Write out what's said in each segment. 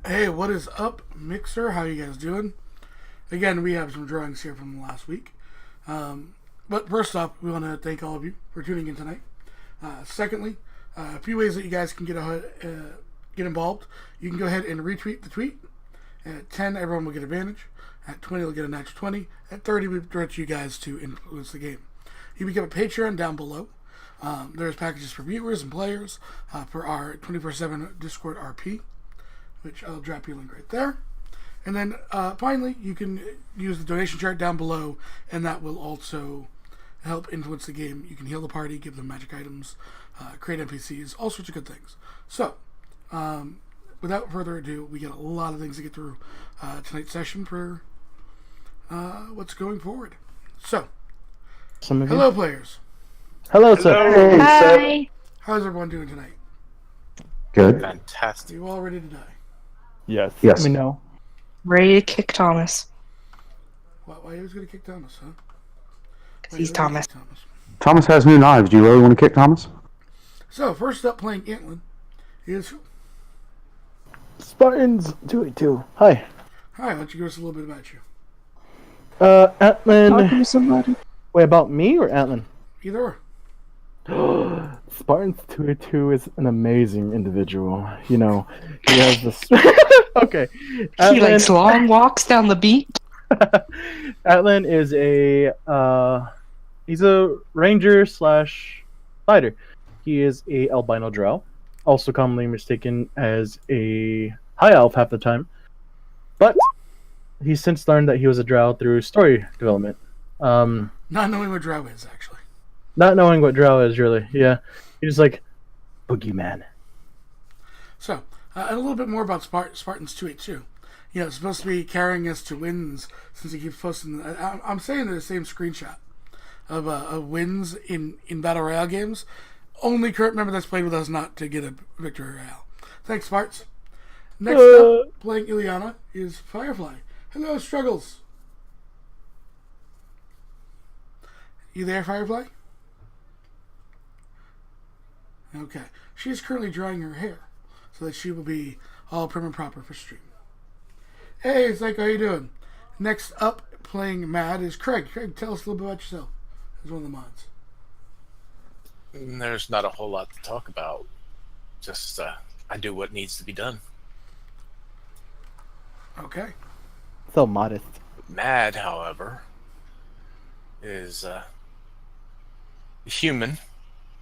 Hey, what is up, Mixer? How you guys doing? Again, we have some drawings here from last week. But first off, we want to thank all of you for tuning in tonight. Secondly, a few ways that you guys can get involved. You can go ahead and retweet the tweet. At 10, everyone will get advantage. At 20, they'll get a natural 20. At 30, we direct you guys to influence the game. You become a Patreon down below. There's packages for viewers and players for our 24/7 Discord RP, which I'll drop you a link right there. And then finally, you can use the donation chart down below, and that will also help influence the game. You can heal the party, give them magic items, create NPCs, all sorts of good things. So, without further ado, we got a lot of things to get through tonight's session for what's going forward. So, hello players. Hello, sir. Hey, hi. How's everyone doing tonight? Good. Fantastic. You all ready to die? Yes. Let me know. Ready to kick Thomas. Why he was going to kick Thomas, huh? Because he's Thomas. Thomas has new knives. Do you really want to kick Thomas? So, first up playing Antland is... Spartans 282. Hi. Hi, why don't you give us a little bit about you? Antlin. Talking to somebody. Wait, about me or Antlin? Either or. Spartans 282 is an amazing individual. You know, he has this. Okay. He likes long walks down the beach. Antlin is he's a ranger slash fighter. He is a albino drow, also commonly mistaken as a high elf half the time. But he's since learned that he was a drow through story development. Not knowing what drow is, actually. Not knowing what drow is, really. Yeah. He's just like, boogeyman. So, and a little bit more about Spartans 282. You know, it's supposed to be carrying us to wins, since he keeps posting... I'm saying the same screenshot of wins in Battle Royale games. Only current member that's played with us not to get a Victory Royale. Thanks, Sparts. Next up, playing Ileana, is Firefly. Hello, Struggles. You there, Firefly? Okay. She is currently drying her hair so that she will be all prim and proper for stream. Hey, Psycho, how you doing? Next up, playing Mad, is Craig. Craig, tell us a little bit about yourself as one of the mods. There's not a whole lot to talk about. Just, I do what needs to be done. Okay. So modest. Mad, however, is human,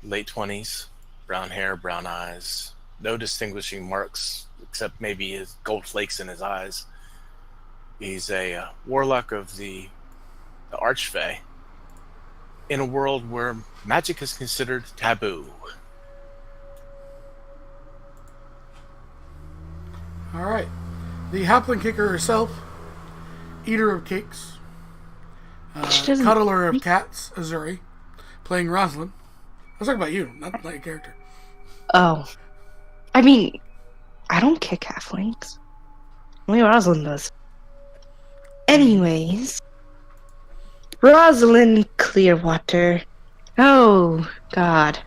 late 20s, brown hair, brown eyes, no distinguishing marks except maybe his gold flakes in his eyes. He's a warlock of the Archfey in a world where magic is considered taboo. All right. The halfling kicker herself, eater of cakes, She doesn't- cuddler of cats, Azuri, playing Rosalind. I was talking about you, not like a character. Oh. I mean, I don't kick halflings. Only Rosalind does. Anyways. Rosalind Clearwater. Oh, God.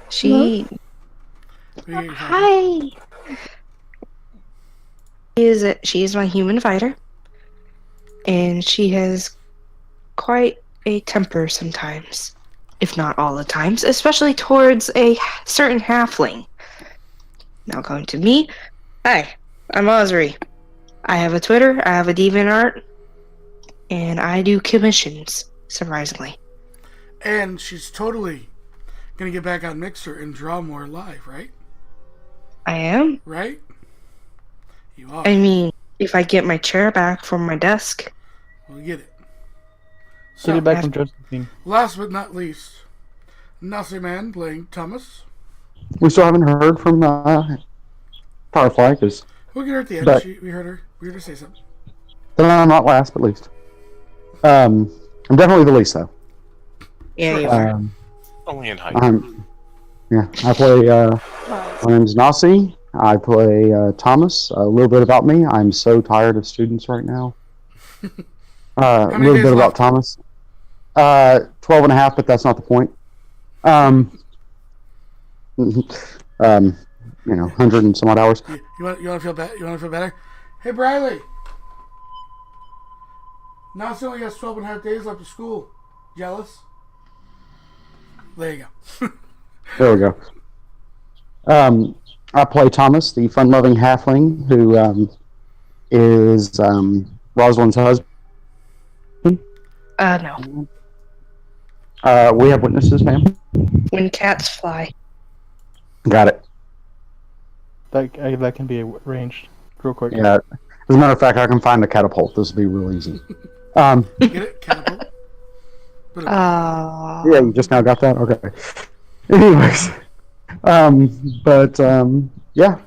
She... Hi! She is my human fighter. And she has quite a temper sometimes. If not all the times. Especially towards a certain halfling. Now going to me. Hi, I'm Osri. I have a Twitter, I have a DeviantArt, and I do commissions, surprisingly. And she's totally going to get back on Mixer and draw more live, right? I am? Right? You are. I mean, if I get my chair back from my desk. We'll get it. Get it back from Josephine. Last but not least, Nazi Man playing Thomas. We still haven't heard from Firefly, because We'll get her at the end. But- We heard her. We heard her say something. I'm not last, but least. I'm definitely the least, though. Yeah, you are. Only in height. I play, my name's Nasi. I play Thomas. A little bit about me. I'm so tired of students right now. A many little days bit about left? Thomas. 12 and a half, but that's not the point. 100 and some odd hours. You want to feel better? You want to feel better? Hey, Briley. Nazi only has 12 and a half days left of school. Jealous? There you go. There we go. I play Thomas, the fun-loving halfling who is Rosalind's husband. No. We have witnesses, ma'am. When cats fly. Got it. That can be arranged real quick. Yeah. As a matter of fact, I can find the catapult. This will be real easy. Get it? Catapult? Oh. Yeah, you just now got that? Okay. Anyways. Yeah.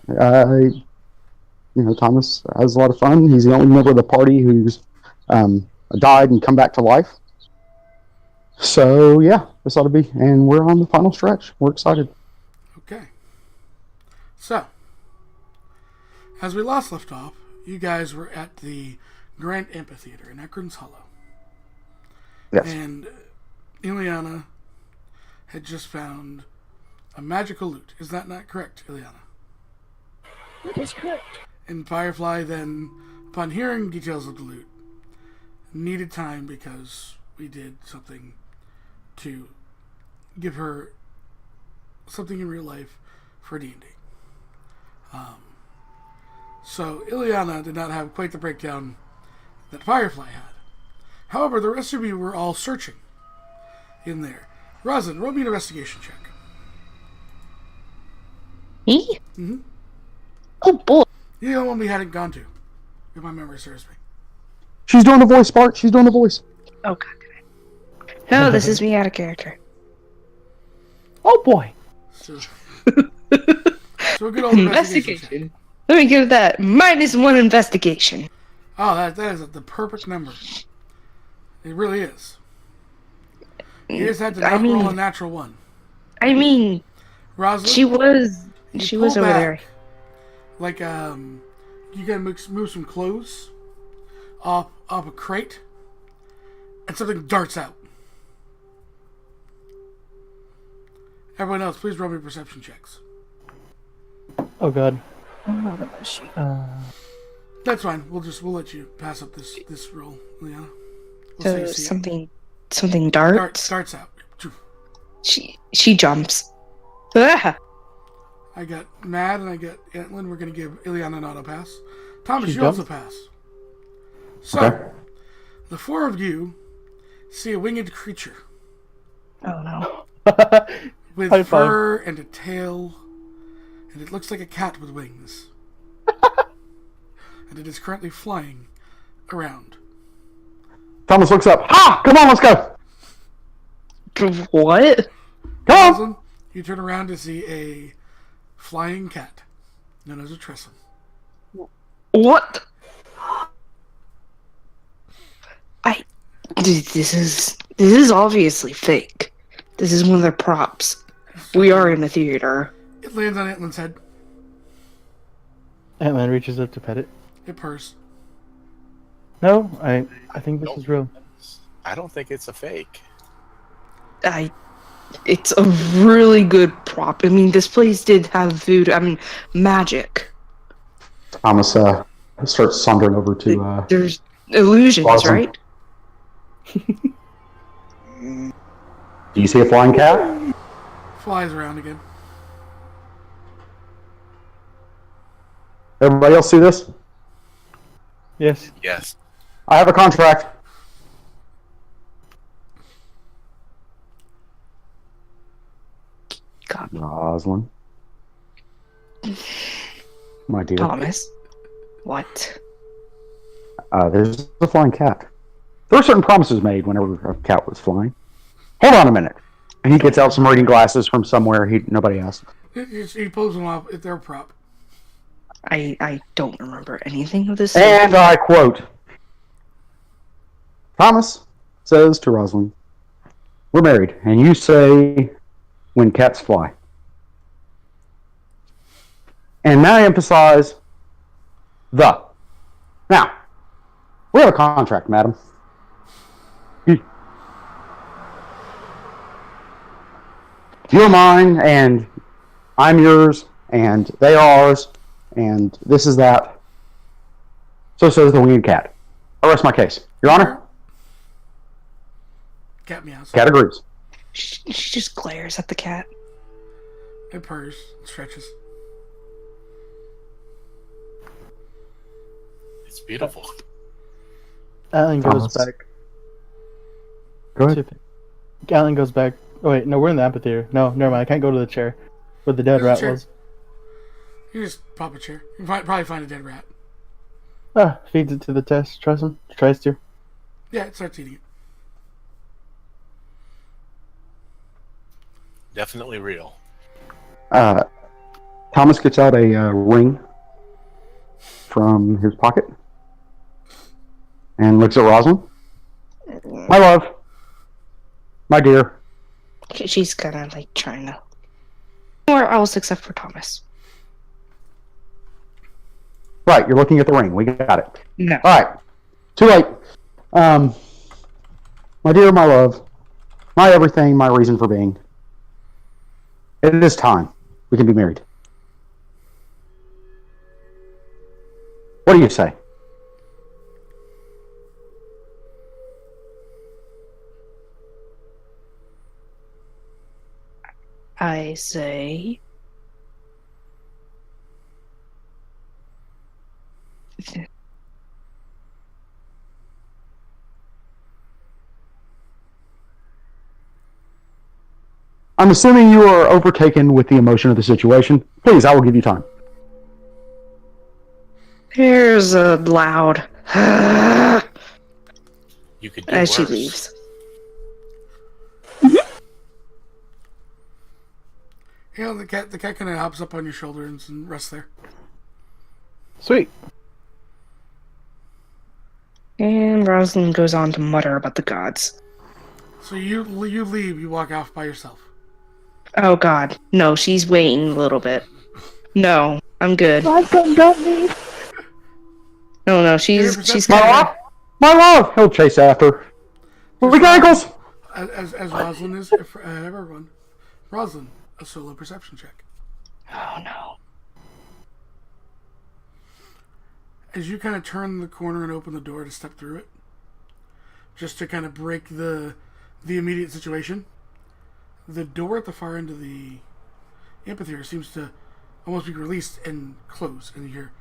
Thomas has a lot of fun. He's the only member of the party who's died and come back to life. So, yeah, this ought to be. And we're on the final stretch. We're excited. Okay. So, as we last left off, you guys were at the Grand Amphitheater in Ekron's Hollow. Yes. And Ileana had just found a magical loot. Is that not correct, Ileana? That is correct. And Firefly then, upon hearing details of the loot, needed time because we did something to give her something in real life for D&D. So Ileana did not have quite the breakdown that Firefly had. However, the rest of you were all searching in there. Rosin, roll me an investigation check. Me? Mhm. Oh, boy. You're the only one we hadn't gone to, if my memory serves me. She's doing the voice, Bart. She's doing the voice. Oh, God. No, this is me out of character. Oh boy. So a good old investigation check. Investigation. Let me give that -1 investigation. Oh, that is the perfect number. It really is. You just had to not roll a natural one. I mean, Rosalind, she was you over pull there. back, like, you gotta move some clothes off a crate, and something darts out. Everyone else, please roll me perception checks. Oh god. That's fine. We'll let you pass up this roll, Liana. We'll So say you see it. something darts. Darts out. She jumps. Ah! I got Mad and I got Antlin. We're gonna give Ileana an auto pass. Thomas, She you also jumped? pass. So, Okay. the four of you see a winged creature Oh no. with High five. fur and a tail, and it looks like a cat with wings. And it is currently flying around. Thomas looks up. Ha! Come on, let's go. What? Come on. Rosalind, you turn around to see a flying cat known as a Tressum. What? This is obviously fake. This is one of their props. We are in a theater. It lands on Antlin's head. Ant-Man reaches up to pet it. It purrs. No, I think this is real. I don't think it's a fake. It's a really good prop. I mean, this place did have voodoo. I mean, magic. Thomas starts sauntering over to. There's illusions, Awesome. right? Do you see a flying cat? Flies around again. Everybody else see this? Yes. Yes. I have a contract. God, Rosalind. My dear. Thomas. What? There's a flying cat. There were certain promises made whenever a cat was flying. Hold on a minute. And he gets out some reading glasses from somewhere nobody asked. He pulls them off. They're a prop. I don't remember anything of this. And I quote, Thomas says to Rosalind, we're married, and you say when cats fly. And now I emphasize the. Now, we have a contract, madam. You're mine, and I'm yours, and they are ours, and this is that. So says the winged cat. I rest my case. Your Honor, Cat meows. cat agrees. She just glares at the cat. It purrs. Stretches. It's beautiful. Alan goes Thomas. back. Go ahead. Alan goes back. Oh wait, no, we're in the amphitheater. No, never mind. I can't go to the chair where the dead There's a rat chair. was. You just pop a chair. You can probably find a dead rat. Ah, feeds it to the test. Tries him. Tries to. Yeah, it starts eating it. Definitely real. Thomas gets out a ring from his pocket and looks at Rosalind. My love. My dear. She's kind of like trying to. Or else except for Thomas. Right, you're looking at the ring. We got it. No. All right. Too late. My dear, my love, my everything, my reason for being. It is time. We can be married. What do you say? I say. I'm assuming you are overtaken with the emotion of the situation. Please, I will give you time. There's a loud. You could do As she worse. leaves. Yeah, the cat kind of hops up on your shoulder and rests there. Sweet. And Rosalind goes on to mutter about the gods. So you leave. You walk off by yourself. Oh god. No, she's waiting a little bit. No, I'm good. My son got me. No, she's Perception. kind of. My love! He'll chase after. We got ankles! As Rosalind is, everyone. Rosalind, a solo perception check. Oh no. As you kind of turn the corner and open the door to step through it, just to kind of break the immediate situation, the door at the far end of the amphitheater seems to almost be released and close, and you hear.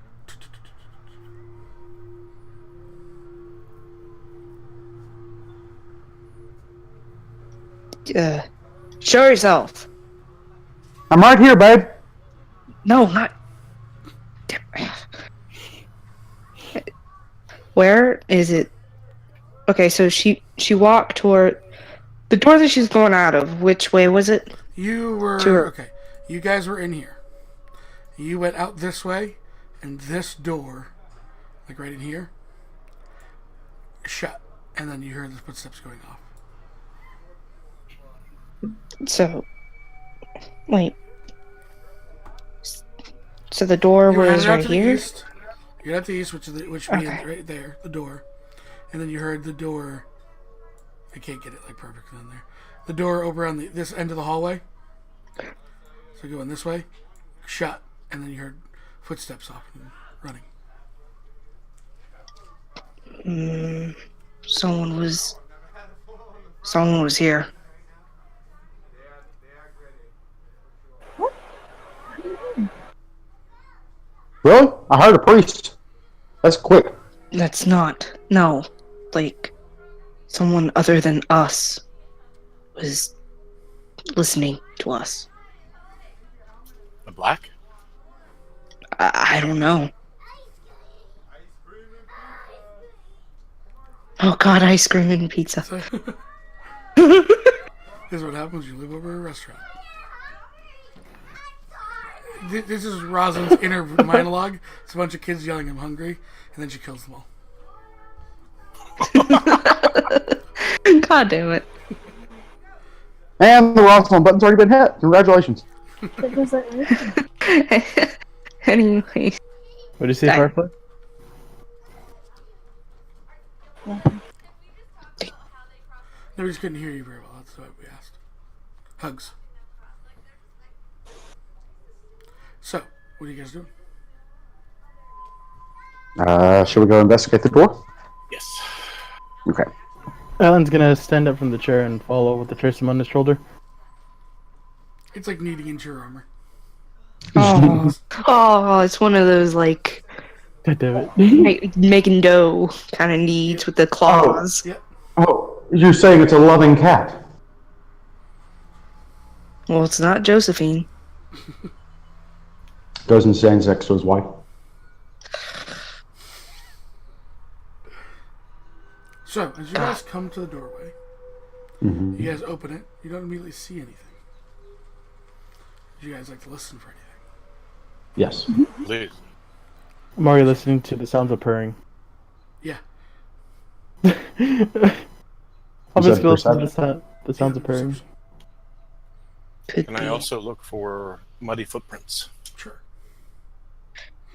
Show yourself. I'm right here, babe. No, not. Where is it? Okay, so she walked toward the door that she's going out of. Which way was it? You were To her. okay. You guys were in here. You went out this way, and this door, like right in here, shut, and then you heard the footsteps going off. So, wait. So the door You were was headed out right to the here. east. You're at the east, which means Okay. right there, the door, and then you heard the door. I can't get it like perfectly in there. The door over on this end of the hallway. So going this way, shut, and then you heard footsteps off and running. Someone was here. Really? I heard a priest. That's quick. That's not. No. Like, someone other than us was listening to us. The black? I don't know. Oh god, ice cream and pizza. So, this is what happens when you live over a restaurant. This is Rosalind's inner monologue. It's a bunch of kids yelling, "I'm hungry," and then she kills them all. God damn it. And the Rosalind button's already been hit. Congratulations. That was like, really? Anyway. What do you say, Dang. Firefly? No, we just couldn't hear you very well. That's what we asked. Hugs. So, what are you guys doing? Should we go investigate the door? Yes. Okay. Alan's gonna stand up from the chair and follow with the Tristam on his shoulder. It's like kneading into your armor. Oh, it's one of those, like, God damn it. making dough kind of needs with the claws. Yep. Oh, you're saying it's a loving cat. Well, it's not Josephine. Goes and stands next to his wife. So, as you guys come to the doorway, Mm-hmm. you guys open it. You don't immediately see anything. You guys like to listen for anything. Yes. Please. I'm already listening to the sounds of purring. Yeah. I'll Is just that go listen to perception? the sounds of purring. Could Can be. I also look for muddy footprints? Sure.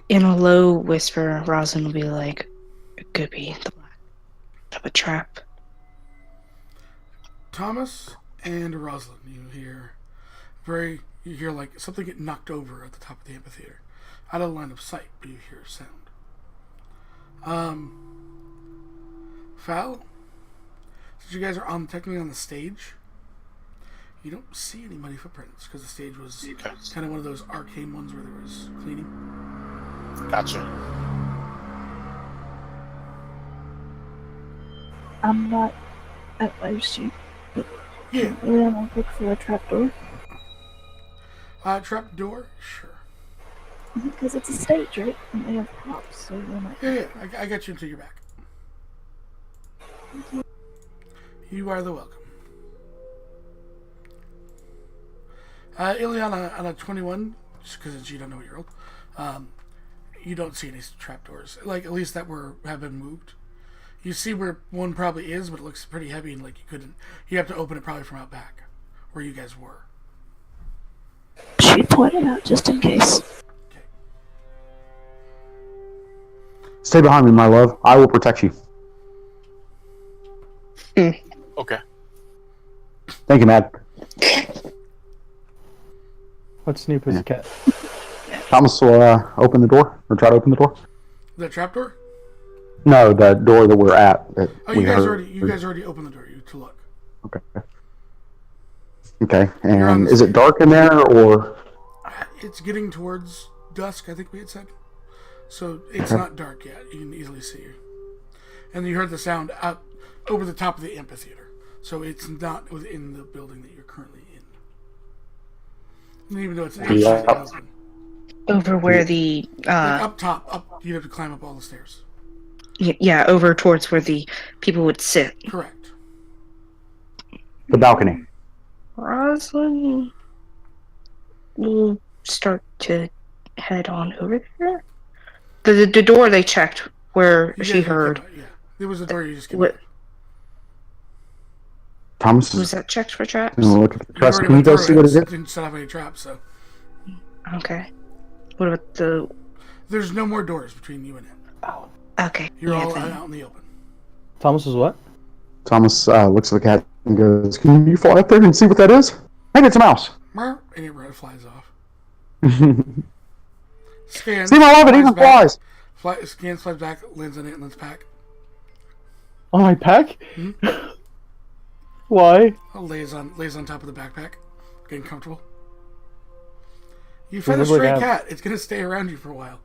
In a low whisper, Rosin will be like, it could be the black of a trap. Thomas and Rosalind, you hear like something get knocked over at the top of the amphitheater. Out of line of sight, but you hear a sound. Foul, since you guys are technically on the stage, you don't see any muddy footprints because the stage was kind of one of those arcane ones where there was cleaning. Gotcha. I'm not at live stream. Yeah. Maybe I'm gonna look for a trapdoor. Trap door? Sure. Because it's a stage, right? And they have props, so they might. Yeah, I got you until you're back. You are the welcome. Ileana, on a 21, just because you don't know what you're old, you don't see any trapdoors. Like, at least that have been moved. You see where one probably is, but it looks pretty heavy and like you have to open it probably from out back, where you guys were. She pointed out just in case. Okay. Stay behind me, my love. I will protect you. Okay. Thank you, Matt. What's new, pussycat? Thomas will open the door, or try to open the door. The trapdoor? No, the door that we're at. That Oh, we you guys heard. already opened the door. You to look. Okay. Okay, You're on and the is it dark in there, or? It's getting towards dusk, I think we had said. So it's Okay. not dark yet. You can easily see you. And you heard the sound out over the top of the amphitheater. So it's not within the building that you're currently in. And even though it's actually open. Over where the Like up top, you'd have to climb up all the stairs. yeah, over towards where the people would sit. Correct. The balcony. Rosalind will start to head on over there. The door they checked where You she guys heard. came out, yeah. There was a door you just came What out. Thomas was is that checked for traps? going to look at the You trust. already Can you went guys through see it. what it is? Didn't set off any traps, so Okay. What about the? there's no more doors between you and it. Okay. You're yeah, all then. out in the open. Thomas is what? Thomas looks at the cat and goes, "Can you fly up there and see what that is? Maybe it's a mouse." And it flies off. Steve, Scans. I love it. Even back. flies. Scans, flies back, lands on Antlin's pack. On my pack? Hmm? Why? Lays on top of the backpack, getting comfortable. You Does fed it a look stray like cat. It's gonna stay around you for a while.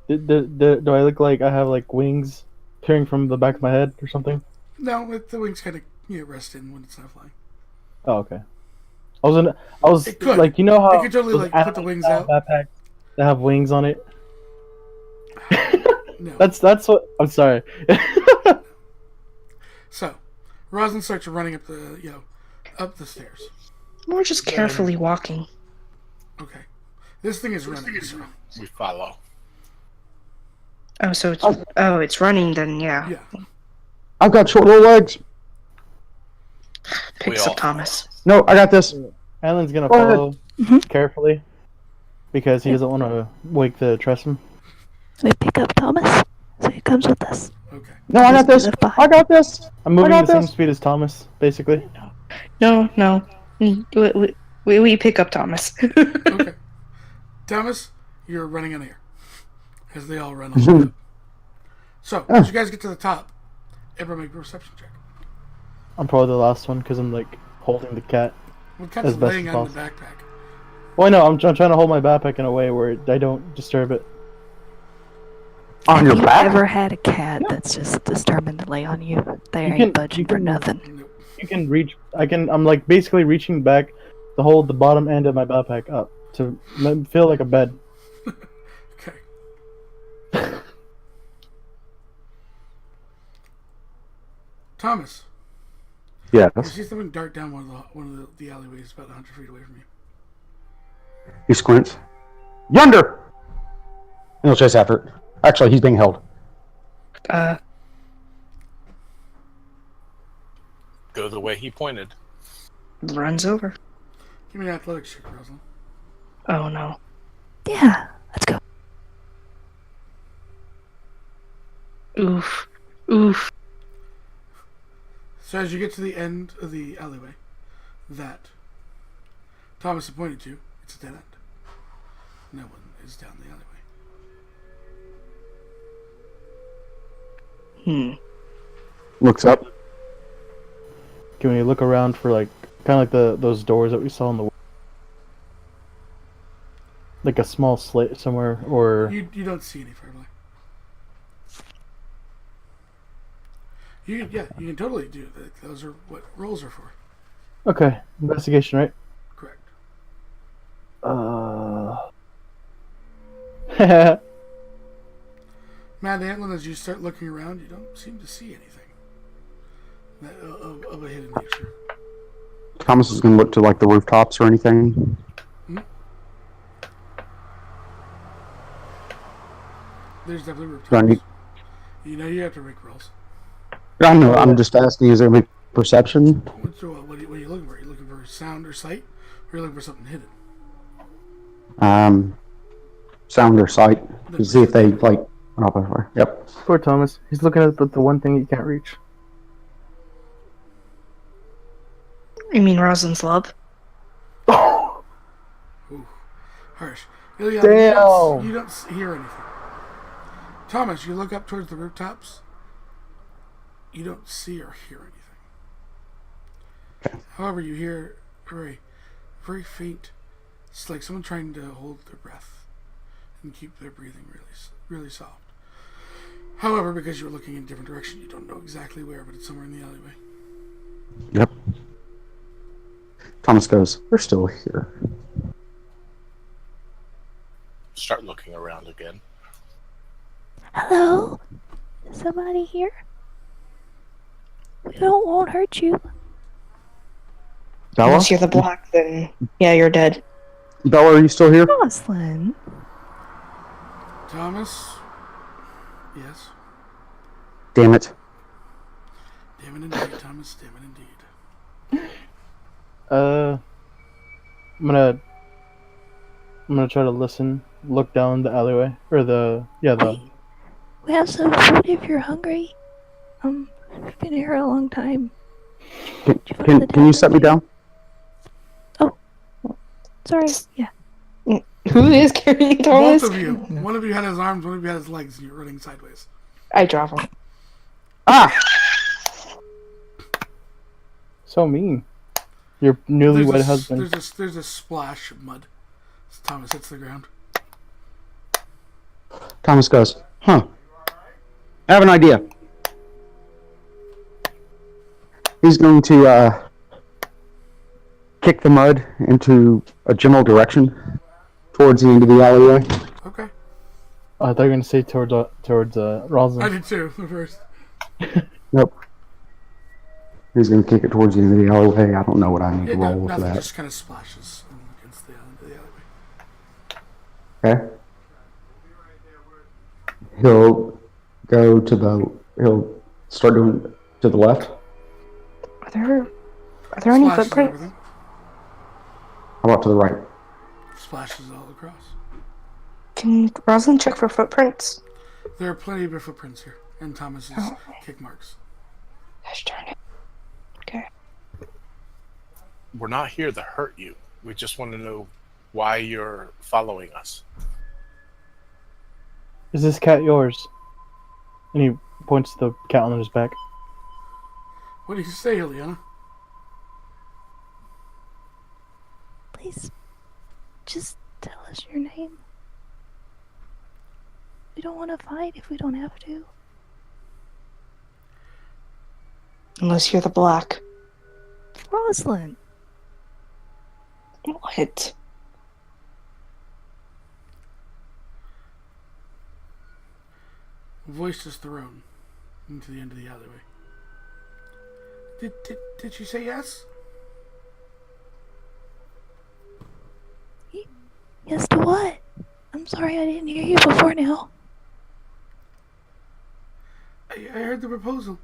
Do I look like I have like wings appearing from the back of my head or something? No, the wings kind of rest in when it's not flying. Oh, okay. I was It could. like, you know how It could totally, those like, put the animals wings have out. backpacks that have wings on it. No. That's what I'm sorry. So, Rosalind starts running up the stairs. We're just carefully walking. Okay, this thing is running. So, We follow. Oh, so it's running then. Yeah. yeah. I've got short little legs. Picks We all- up Thomas. No, I got this. Alan's gonna Go ahead. follow carefully because he doesn't want to wake the Tressum. We pick up Thomas, so he comes with us. Okay. No, I got this. I got this. I'm moving I at got the same this. speed as Thomas, basically. No. We pick up Thomas. Okay. Thomas, you're running on air. As they all run on up. So, as you guys get to the top, everyone make a perception check. I'm probably the last one because I'm like holding the cat. Well, the cat's As best laying as on the possible. backpack. Well, I know I'm trying to hold my backpack in a way where I don't disturb it. On Have your you back? ever had a cat that's just determined to lay on you? They You ain't can- budging you for can- nothing. Nope. You can reach. I'm like basically reaching back to hold the bottom end of my backpack up to feel like a bed. Okay. Thomas, Yeah. you see something dart down one of the alleyways about 100 feet away from you. He squints. Yonder! And he'll chase after it. Actually, he's being held. Go the way he pointed. Runs over. Give me an athletics check, Rosalind. Oh no. Yeah, let's go. Oof. So as you get to the end of the alleyway that Thomas had pointed to, it's a dead end. No one is down the alleyway. Looks up. Can we look around for like kind of like those doors that we saw in the like a small slit somewhere or You don't see any firelight. You can totally do that. Those are what rolls are for. okay investigation, right? Correct. Matt Antlin, as you start looking around, you don't seem to see anything of a hidden nature. Thomas is going to look to like the rooftops or anything. There's definitely Do I rooftops. need- You know you have to make rolls. I know. I'm just asking. Is there going to be perception? What are you looking for? Are you looking for sound or sight? Or are you looking for something hidden? Sound or sight to see if they like went up over. Yep. Poor Thomas. He's looking at the one thing he can't reach. You mean Rosalind's love? Ooh, harsh. Ilya, Damn. you don't hear anything. Thomas, you look up towards the rooftops. You don't see or hear anything. However, you hear very faint. It's like someone trying to hold their breath and keep their breathing really soft. However, because you're looking in a different direction, you don't know exactly where, but it's somewhere in the alleyway. Yep. Thomas goes, "They're still here." Start looking around again. Hello? Is somebody here? We won't hurt you. Bella? Unless you're the black, then yeah, you're dead. Bella, are you still here? Roslyn. Thomas? Yes. Damn it. Damn it indeed, Thomas. Damn it indeed. I'm gonna try to listen. Look down the alleyway or the. We have some food if you're hungry. We've been here a long time. Can you set me down? Sorry. Yeah. Who is carrying Thomas? Both of you. One of you had his arms, one of you had his legs, and you're running sideways. I drop him. Ah! So mean. Your newlywed husband. There's a splash of mud as Thomas hits the ground. Thomas goes, "Huh. I have an idea." He's going to kick the mud into a general direction towards the end of the alleyway. Okay. I thought you were gonna say towards I Rosalind. did too, at first. Nope. He's going to kick it towards the end of the alleyway. I don't know what I need Yeah, to roll with nothing, that. just kind of splashes against the end of the alleyway. Okay. He'll go to the. He'll start doing to the left. Are there any Splashes footprints? everything. How about to the right? Splashes all across. Can Rosalind check for footprints? There are plenty of footprints here, and Thomas's kick marks. Gosh darn it. Okay. We're not here to hurt you. We just want to know why you're following us. Is this cat yours? And he points to the cat on his back. What do you say, Ileana? Please, just tell us your name. We don't want to fight if we don't have to. Unless you're the black. Roslyn. What? A voice is thrown into the end of the alleyway. Did she say yes? Yes to what? I'm sorry I didn't hear you before now. I heard the proposal.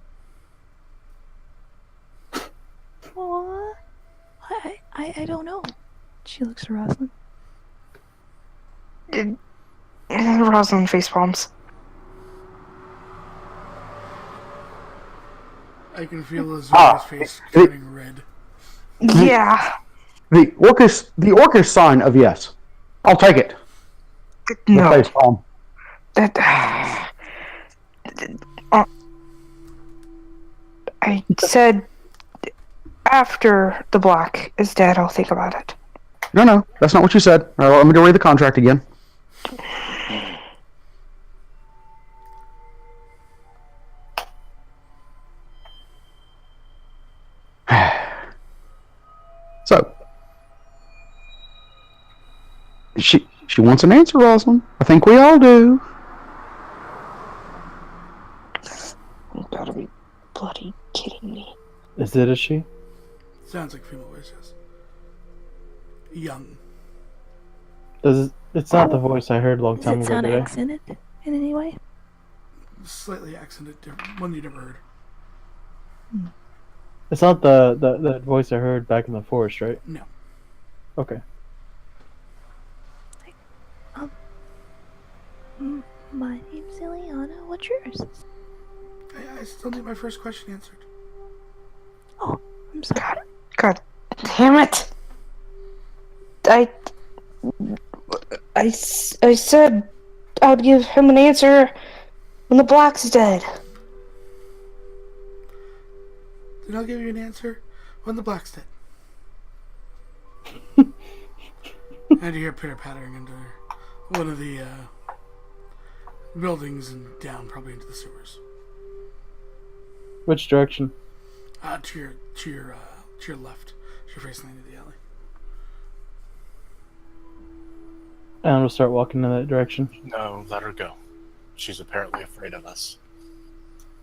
Aww. I don't know. She looks at Roslyn. Rosalind face palms. I can feel Azura's face turning red. Yeah. The orcish sign of yes. I'll take it. No. The face palm. I said after the black is dead, I'll think about it. No, that's not what you said. All right, let me go read the contract again. So, she wants an answer, Rosalind. I think we all do. You gotta be bloody kidding me. Is it a she? Sounds like female voice, yes. Young. It's not the voice I heard a long Does time it ago sound today. accented in any way? Slightly accented, different. One you never heard. It's not the voice I heard back in the forest, right? No. Okay. My name's Ileana. What's yours? I still need my first question answered. Oh, I'm sorry. God Damn it! I said I'd give him an answer when the black's dead. Then I'll give you an answer when the black's dead. And you hear pitter-pattering into one of the buildings and down, probably into the sewers. Which direction? To your left. You're facing into the alley. And we'll start walking in that direction. No, let her go. She's apparently afraid of us.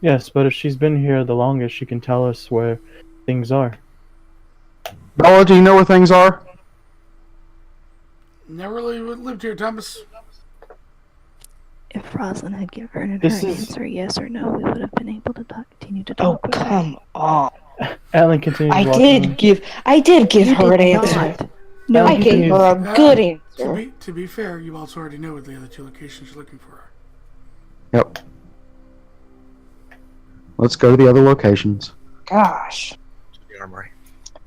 Yes, but if she's been here the longest, she can tell us where things are. Bella, do you know where things are? Never really lived here, Thomas. If Rosalind had given her an This is- answer, yes or no, we would have been able to continue to Oh, talk with her. come on. Alan continues I walking. did give You her an did answer. not. No, I Alan gave continues- her a good answer. To be fair, you also already know what the other two locations you're looking for are. Yep. Let's go to the other locations. Gosh. To the armory.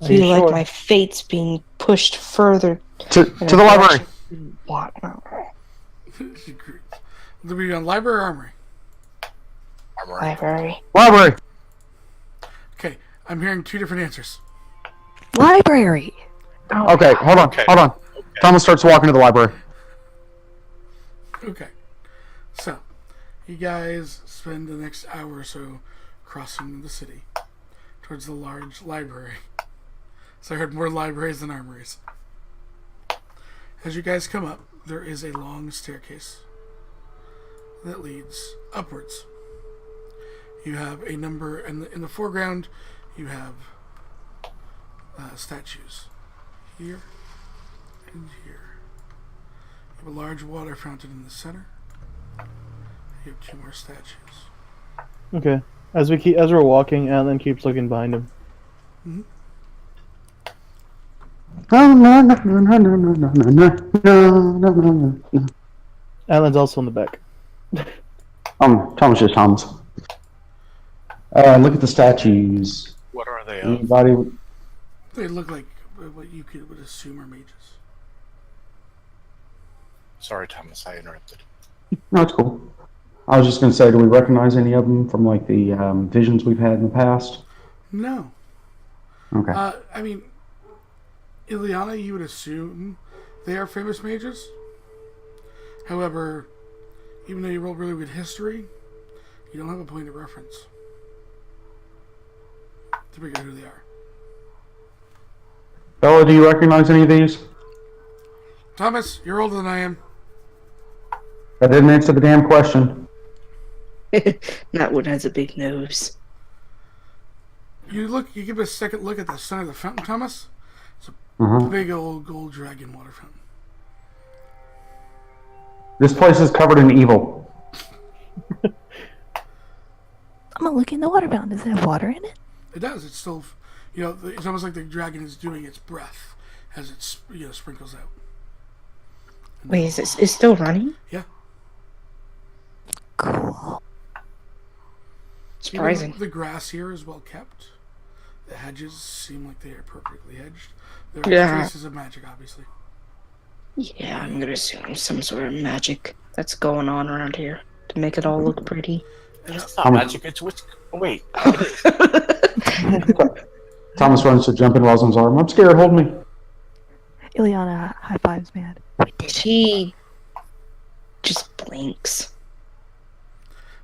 I Are you feel like sure? my fate's being pushed further To in the library. What? Will be on library or armory? Armory. Library. Library. Okay, I'm hearing two different answers. library. Okay, hold on, Okay. hold on. Thomas starts walking to the library. Okay, so you guys spend the next hour or so crossing the city towards the large library. So I heard more libraries than armories. As you guys come up, there is a long staircase that leads upwards. You have a number in the foreground. You have statues here and here. You have a large water fountain in the center. You have two more statues. Okay. As we're walking, Alan keeps looking behind him. No, no, no, no, no, no, no, no, no, no, no, no. Alan's also in the back. Thomas just hums. Look at the statues. What are they of? Anybody? They look like what you would assume are mages. Sorry, Thomas, I interrupted. No, it's cool. I was just gonna say, do we recognize any of them from like the visions we've had in the past? No. Okay. I mean, Ileana, you would assume they are famous mages. However, even though you roll really good history, you don't have a point of reference to figure out who they are. Bella, do you recognize any of these? Thomas, you're older than I am. I didn't answer the damn question. That one has a big nose. You give it a second look at the center of the fountain, Thomas. It's a Uh-huh. big old gold dragon water fountain. This place is covered in evil. I'm gonna look in the water fountain. Does it have water in it? It does. It's still, it's almost like the dragon is doing its breath as it, sprinkles out. Wait, is it still running? Yeah. Cool. Surprising. Even the grass here is well kept. The hedges seem like they are perfectly hedged. There are Yeah. traces of magic, obviously. Yeah, I'm gonna assume some sort of magic that's going on around here to make it all look pretty. It's not magic, it's witch. Oh, wait. Thomas runs to jump in Rosalind's arm. I'm scared. Hold me. Ileana high fives, man. We did it. She just blinks.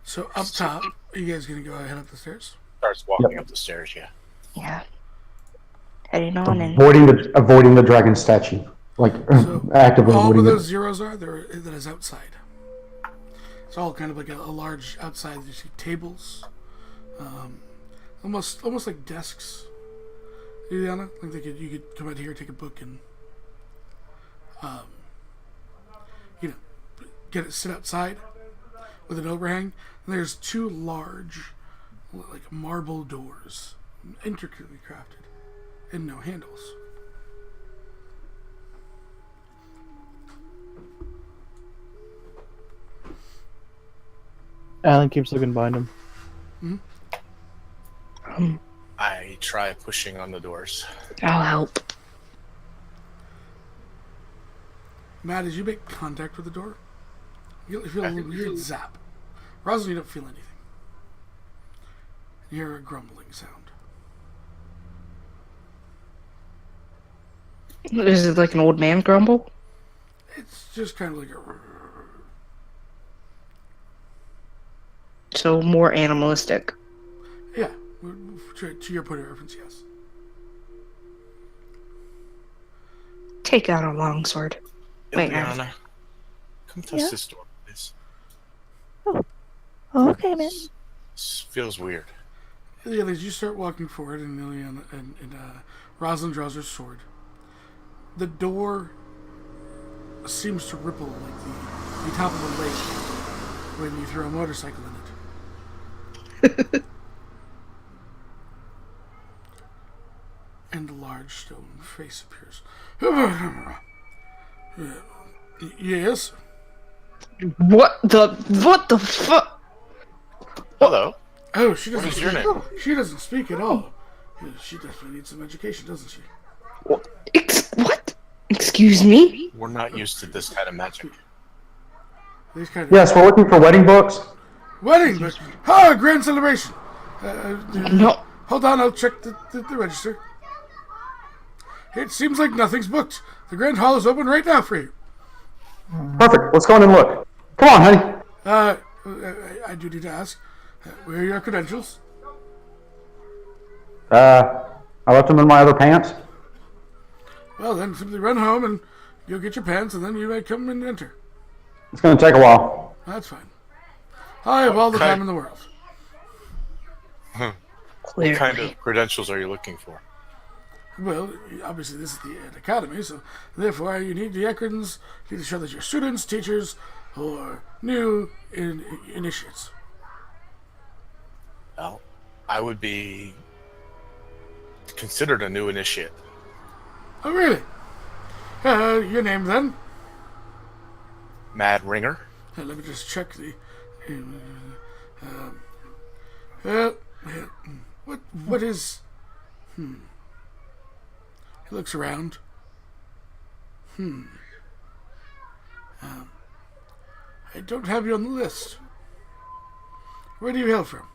So up top, are you guys gonna go ahead up the stairs? Starts walking up the stairs, yeah. Yeah. Heading on in. Avoiding the dragon statue. Like So actively all of avoiding those it. zeros are there. That is outside. It's all kind of like a large outside. You see tables, almost like desks. Ileana, like you could come out here, take a book, and get it sit outside with an overhang. And there's two large, like marble doors, intricately crafted, and no handles. Alan keeps looking behind him. I try pushing on the doors. I'll help. Matt, did you make contact with the door? You feel a little weird zap. Rosalind, you don't feel anything. You hear a grumbling sound. Is it like an old man grumble? It's just kind of like a... So more animalistic. Yeah, to your point of reference, yes. Take out a longsword. Wait, Ileana, come test Yeah? this door, please. Oh, okay, man. This feels weird. Yeah, as you start walking forward, and Liliana and Rosalind draws her sword, the door seems to ripple like the top of a lake when you throw a motorcycle in it. And a large stone face appears. Yes? What the fuck? Hello. Oh, she What doesn't. is your name? She doesn't speak at all. She definitely needs some education, doesn't she? What? Excuse me? We're not used to this kind of magic. These kind of Yes, we're looking for wedding books. wedding, but grand celebration. No. Hold on, I'll check the register. It seems like nothing's booked. The grand hall is open right now for you. Perfect. Let's go in and look. Come on, honey. I do need to ask, where are your credentials? I left them in my other pants. Well, then simply run home and you'll get your pants, and then you may come and enter. It's going to take a while. That's fine. I have all the Okay. time in the world. What Clearly. kind of credentials are you looking for? Well, obviously this is the academy, so therefore you need the Ekrins. You need to show that you're students, teachers, or new initiates. Well, I would be considered a new initiate. Oh, really? Your name then? Mad Ringer. Let me just check the. What is? He looks around. I don't have you on the list. Where do you hail from?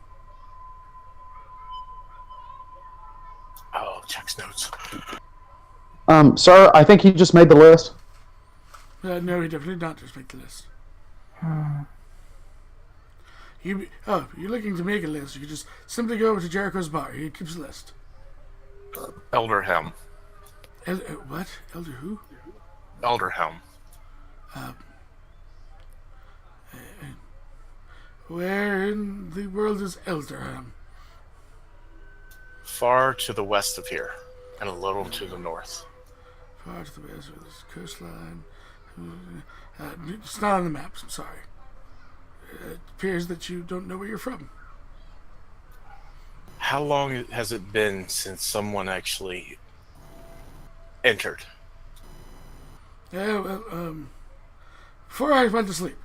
Oh, checks notes. Sir, I think he just made the list. No, he definitely not just make the list. You're looking to make a list. You can just simply go over to Jericho's bar. He keeps a list. Elderhelm. What? Elder who? Elderhelm. Where in the world is Elderham? Far to the west of here, and a little to the north. Far to the west of this coastline. It's not on the maps, I'm sorry. It appears that you don't know where you're from. How long has it been since someone actually entered? Yeah, well, before I went to sleep.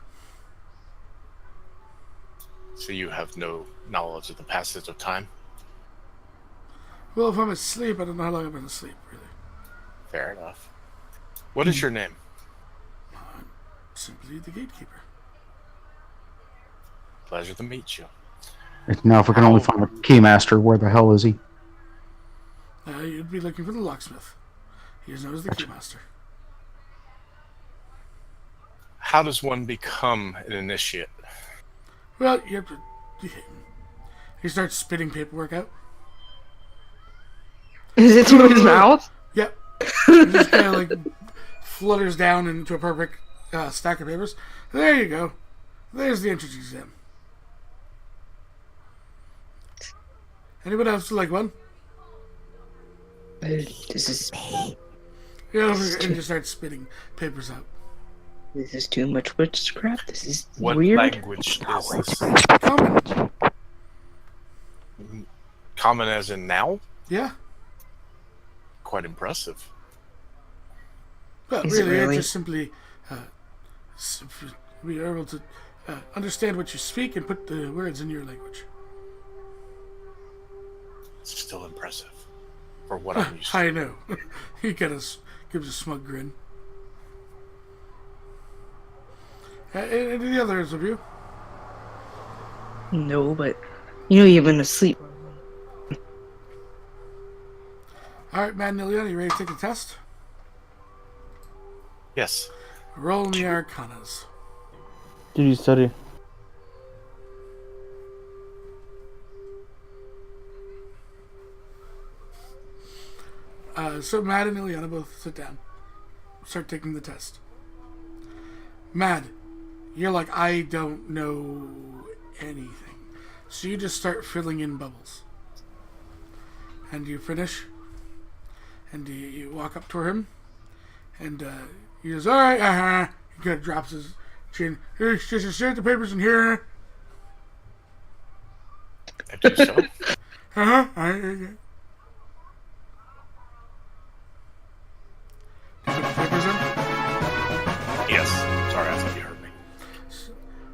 So you have no knowledge of the passage of time? Well, if I'm asleep, I don't know how long I've been asleep, really. Fair enough. What is your name? Simply the gatekeeper. Pleasure to meet you. Now, if we can only find a keymaster, where the hell is he? You'd be looking for the locksmith. He is known as the keymaster. How does one become an initiate? Well, you have to... He starts spitting paperwork out. Is it through his mouth? Yep. He just kind of like flutters down into a perfect stack of papers. There you go. There's the entrance exam. Anyone else like one? This is And just starts spitting papers out. too much witchcraft. This is What weird. language is this? Common. Common as in now? Yeah. Quite impressive. But Is it really, really? it's just simply be able to understand what you speak and put the words in your language. It's still impressive for what I'm used to. I know. He gives a smug grin. Any of the others of you? No, but you've been asleep. Alright, Matt and Ileana, you ready to take the test? Yes. Roll me Arcanas. Did you study? So Matt and Ileana both sit down. Start taking the test. Matt, you're like, I don't know anything. So you just start filling in bubbles. And you finish. And you walk up to him. And he goes, alright, He kind of drops his chin. Here, just share the papers in here. I do so. Alright. Put the papers in. Yes. Sorry, I thought you heard me.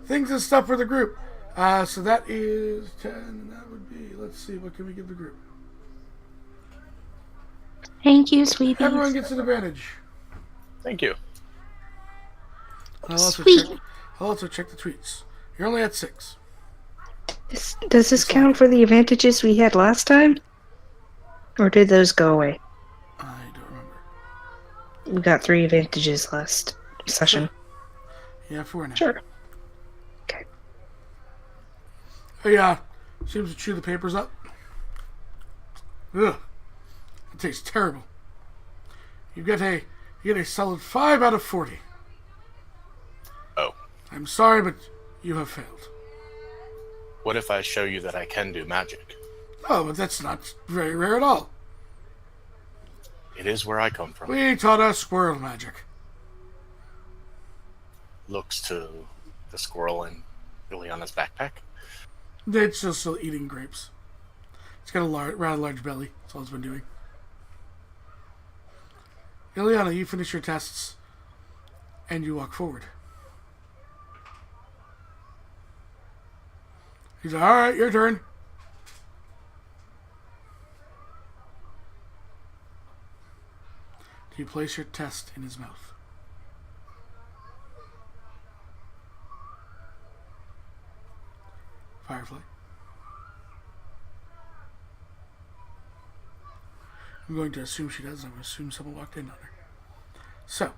Things and stuff for the group. So that is 10, and that would be, let's see, what can we give the group? Thank you, sweetie. Everyone gets an advantage. Thank you. I'll Sweet. also check the tweets. You're only at 6. Does this count for the advantages we had last time? Or did those go away? I don't remember. We got 3 advantages last session. Yeah, 4 now. Sure. Okay. Oh yeah, seems to chew the papers up. Ugh. It tastes terrible. You get a solid 5 out of 40. Oh. I'm sorry, but you have failed. What if I show you that I can do magic? Oh, but that's not very rare at all. It is where I come from. We taught us squirrel magic. Looks to the squirrel in Ileana's backpack. It's just still eating grapes. It's got a rather large belly. That's all it's been doing. Ileana, you finish your tests, and you walk forward. He's like, alright, your turn. Do you place your test in his mouth? Firefly. I'm going to assume she does. I'm going to assume someone walked in on her. So,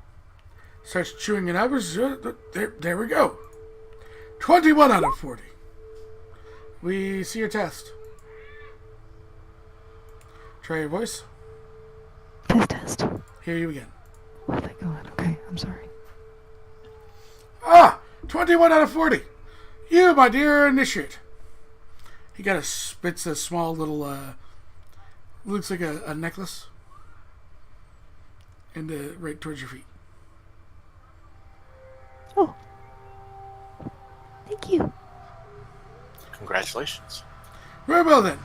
starts chewing it up. There we go. 21 out of 40. We see your test. Try your voice. Test. Hear you again. Oh, thank God. Okay, I'm sorry. 21 out of 40. You, my dear initiate. He kind of spits a small little, looks like a necklace. And right towards your feet. Oh. Thank you. Congratulations. Very well then.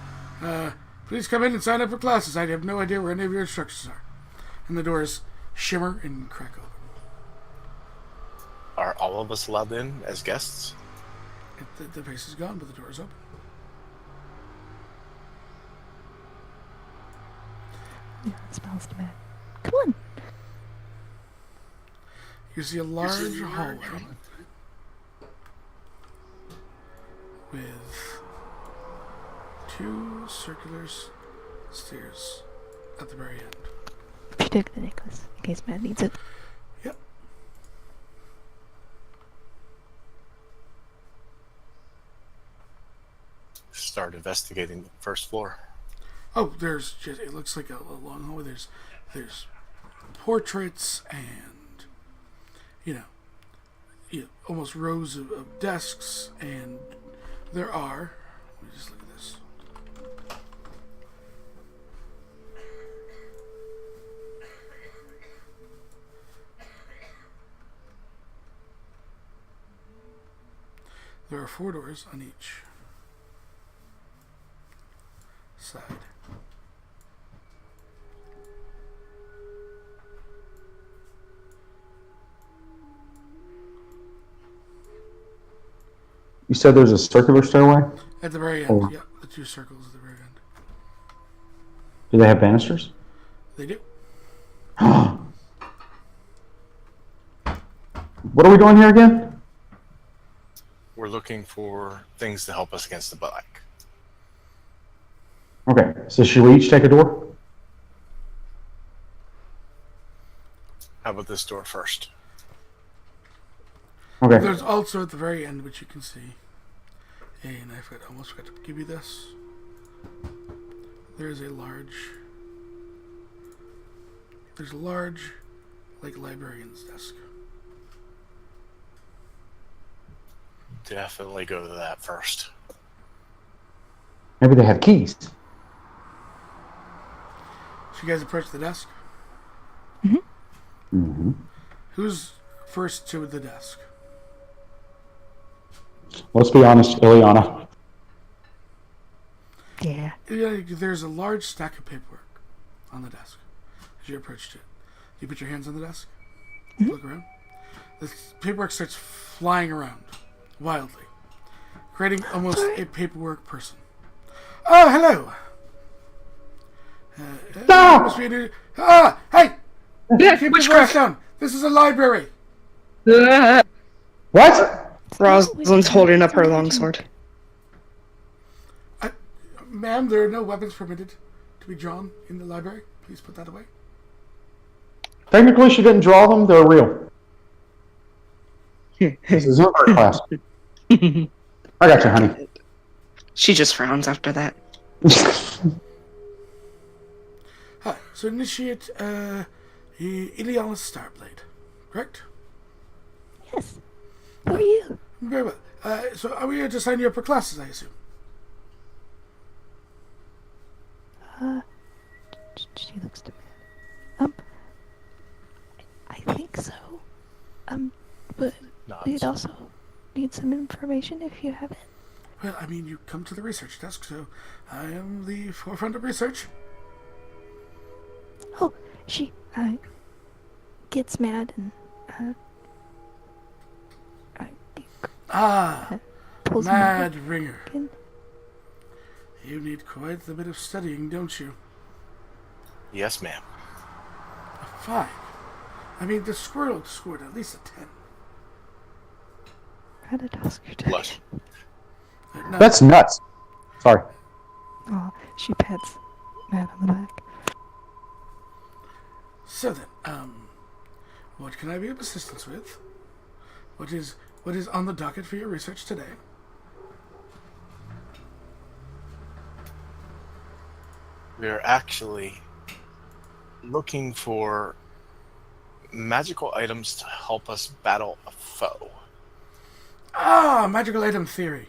Please come in and sign up for classes. I have no idea where any of your instructions are. And the doors shimmer and crack open. Are all of us allowed in as guests? The face is gone, but the door is open. Yeah, it smells bad. Come on. You see a large hallway with 2 circular stairs at the very end. You take the necklace in case Matt needs it. Yep. Start investigating the first floor. Oh, there's just, it looks like a long hallway. There's portraits and, almost rows of desks, and there are, let me just look at this. There are 4 doors on each side. You said there's a circular stairway? At the very end, Oh. yeah, the 2 circles at the very end. Do they have banisters? They do. What are we doing here again? We're looking for things to help us against the black. Okay, so should we each take a door? How about this door first? Okay. There's also at the very end, which you can see, and I almost forgot to give you this. There's a large, like, librarian's desk. Definitely go to that first. Maybe they have keys. So you guys approach the desk. Mm-hmm. Who's first to the desk? Let's be honest, Ileana. Yeah. Yeah, there's a large stack of paperwork on the desk as you approached it. You put your hands on the desk, look around. The paperwork starts flying around wildly, creating almost a paperwork person. Oh, hello! Must be a new... Hey! Keep your voice down! This is a library! What? Rosalind's holding up her longsword. Ma'am, there are no weapons permitted to be drawn in the library. Please put that away. Technically, she didn't draw them. They're real. This is not art class. I got you, honey. She just frowns after that. Hi, so initiate Ileana Starblade, correct? Yes. Who are you? Very well. So are we here to sign you up for classes, I assume? She looks to me. I think so. But we'd also need some information if you have it. Well, I mean, you come to the research desk, so I am the forefront of research. Oh, she gets mad and pulls me Mad over. Ringer. And You need quite a bit of studying, don't you? Yes, ma'am. A 5. I mean, the squirrel scored at least a 10. how did Oscar do? Blush. No, That's nuts. Sorry. Oh, she pats Matt on the back. So then, what can I be of assistance with? What is on the docket for your research today? We're actually looking for magical items to help us battle a foe. Magical item theory.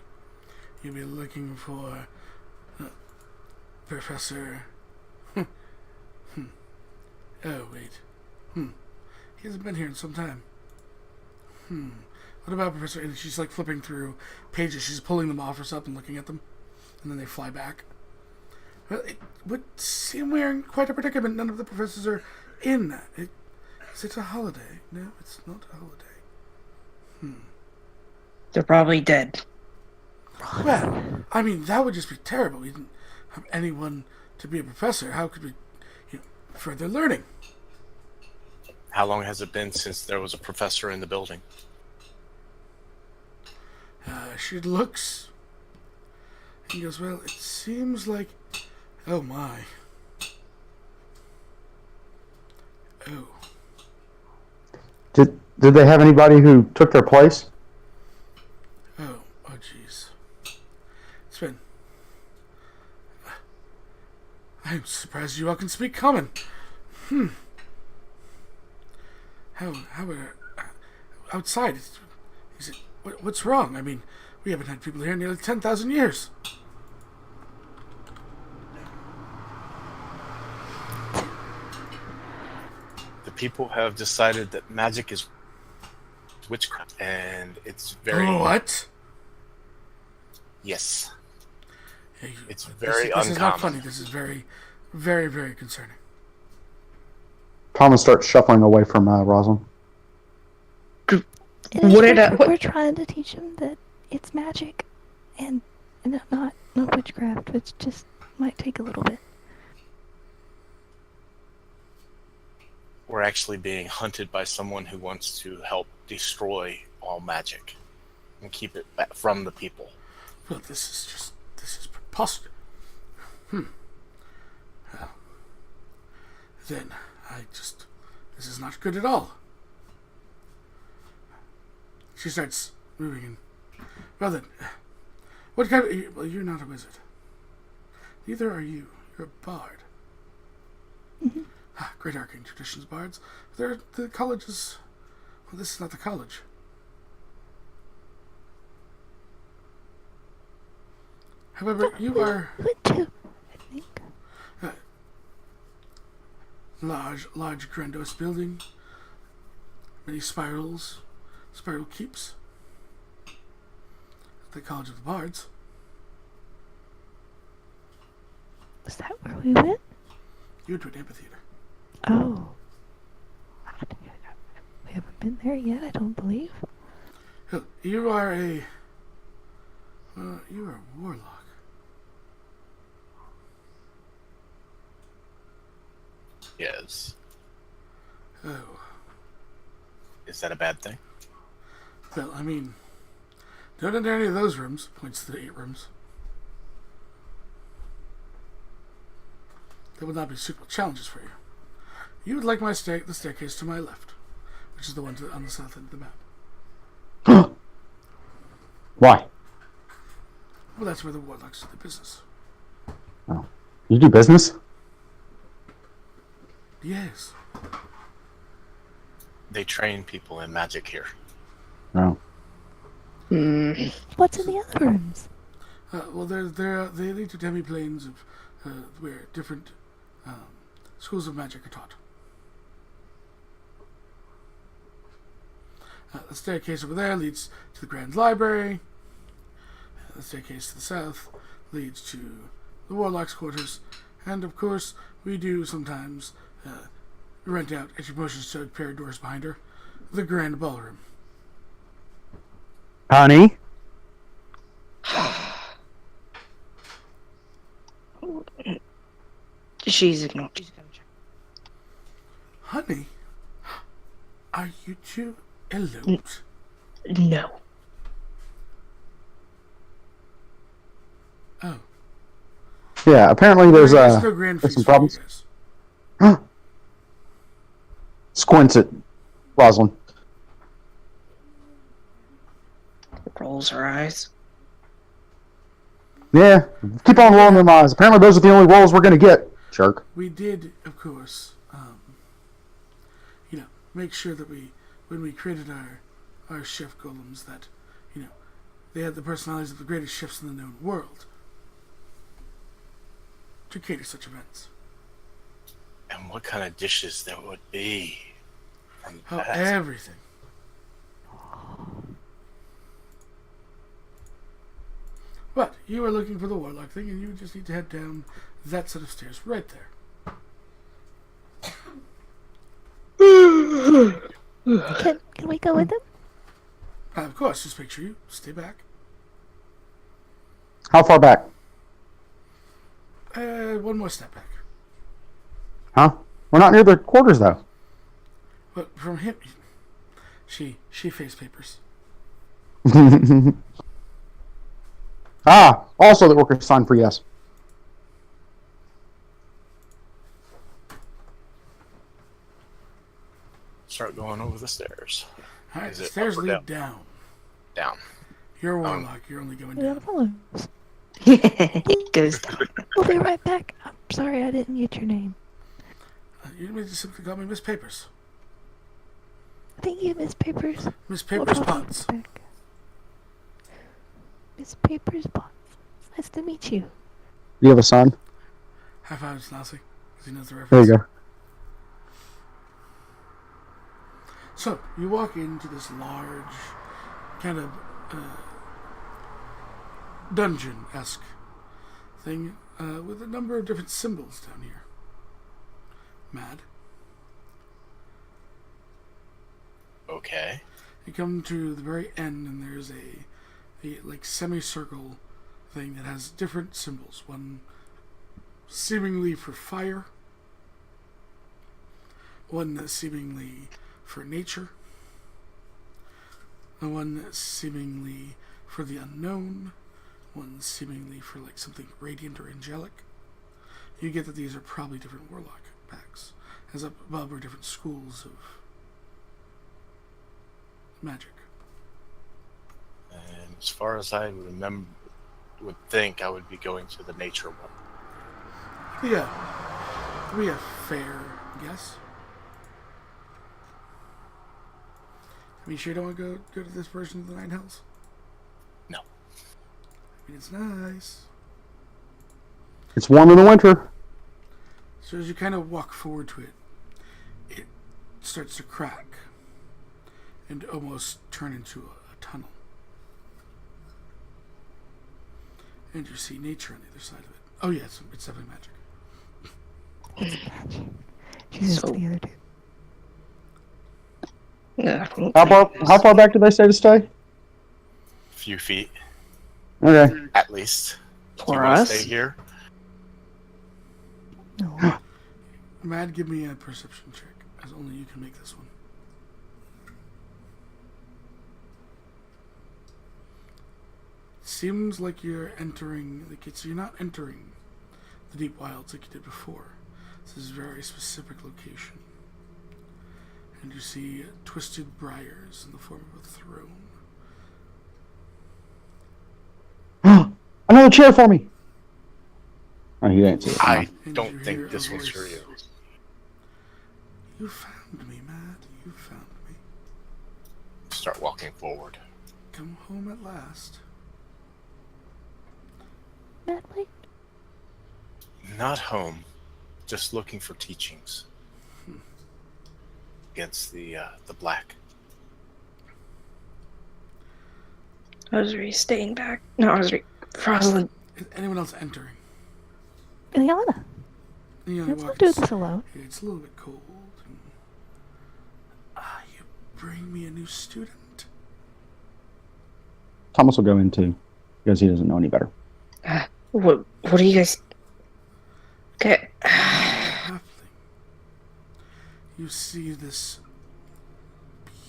You'll be looking for Professor... Oh, wait. He hasn't been here in some time. What about Professor... And she's like flipping through pages. She's pulling them off or something, looking at them. And then they fly back. Well, it would seem we're in quite a predicament. None of the professors are in. Is it a holiday? No, it's not a holiday. They're probably dead. Well, I mean, that would just be terrible. We didn't have anyone to be a professor. How could we, further learning? How long has it been since there was a professor in the building? She looks. He goes, well, it seems like. Oh my. Oh. Did they have anybody who took their place? Oh jeez. It's been. I'm surprised you all can speak common. How outside? Is it? What's wrong? I mean, we haven't had people here in nearly 10,000 years. The people have decided that magic is witchcraft, and it's very... What? Yes. Hey, It's very this is not uncommon. funny. This is very, very, very concerning. Thomas starts shuffling away from Rosalind. We're trying to teach him that it's magic, and not witchcraft, which just might take a little bit. we're actually being hunted by someone who wants to help destroy all magic and keep it back from the people. Well, this is preposterous. Well, then, this is not good at all. She starts moving in. Well then, what kind of... Well, you're not a wizard. Neither are you. You're a bard. Great arcane traditions, bards. The college is... Well, this is not the college. However, you are... Went to, I think. Large, grandiose building. Many spiral keeps. The College of the Bards. Was that where we went? You went to an amphitheater. Oh. We haven't been there yet, I don't believe. Hell, you are a warlock. Yes. Oh. Is that a bad thing? Well, I mean, don't enter any of those rooms. Points to the 8 rooms. There will not be suitable challenges for you. You would like the staircase to my left, which is the one on the south end of the map. Why? Well, that's where the warlocks do the business. Oh. You do business? Yes. They train people in magic here. No. What's in the other rooms? Well, they lead to demi-planes of where different schools of magic are taught. The staircase over there leads to the Grand Library. The staircase to the south leads to the Warlock's quarters. And, of course, we do sometimes rent out, as she motions to a pair of doors behind her, the Grand Ballroom. Honey? She's ignored. Honey, are you two eloped? No. Oh. Yeah, apparently there's no grand some feast for you problems. guys. Squints at Rosalind. Rolls her eyes. Yeah, keep on rolling them eyes. Apparently those are the only rolls we're going to get, jerk. We did, of course, make sure that when we created our chef golems, that, they had the personalities of the greatest chefs in the known world to cater such events. And what kind of dishes there would be? From the Oh, past? everything. But you are looking for the warlock thing, and you just need to head down that set of stairs right there. Can we go with them? Of course, just make sure you stay back. How far back? One more step back. Huh? We're not near the quarters, though. But from him, she faced papers. Also the workers signed for yes. Start going over the stairs. All right, Is the it stairs up or lead down. Down. You're a warlock. You're only going We gotta down. follow us. It goes down. We'll be right back. I'm sorry I didn't get your name. You may just simply call me Miss Papers. Thank you, Miss Papers. Miss We'll Papers follow Potts. you back. Miss Papers Potts. Nice to meet you. You have a son? High fives, Lassie, because he knows the There reference. you go. So, you walk into this large, kind of dungeon-esque thing with a number of different symbols down here. Mad. Okay. You come to the very end, and there's a like semicircle thing that has different symbols. One seemingly for fire, one seemingly for nature, and one seemingly for the unknown, one seemingly for like something radiant or angelic. You get that these are probably different warlock packs, as up above are different schools of magic. And as far as I would think, I would be going to the nature one. Yeah, we have fair guess. I mean, sure you don't want to go to this version of the Nine Hells? No. I mean, it's nice. It's warm in the winter. So as you kind of walk forward to it, it starts to crack and almost turn into a tunnel. And you see nature on the other side of it. Oh yeah, it's definitely magic. Jesus, So- the other dude. Yeah. How far back did they say to stay? A few feet, Okay. at least. Do you For want to us? stay here? No. Mad, give me a perception check, as only you can make this one. Seems like you're entering, you're not entering the deep wilds like you did before. This is a very specific location. And you see twisted briars in the form of a throne. Another chair for me. Oh, you didn't see it. I And don't you hear think a this one's for voice. you. You found me, Matt. You found me. Start walking forward. Come home at last. Matt, wait. Not home, just looking for teachings against the black. Rosary staying back. No, Rosary. Rosalind. Is anyone else entering? Ileana, You let's not do this alone. It's a little bit cold. And, you bring me a new student? Thomas will go in too, because he doesn't know any better. What are you guys... Okay. Halfling. You see this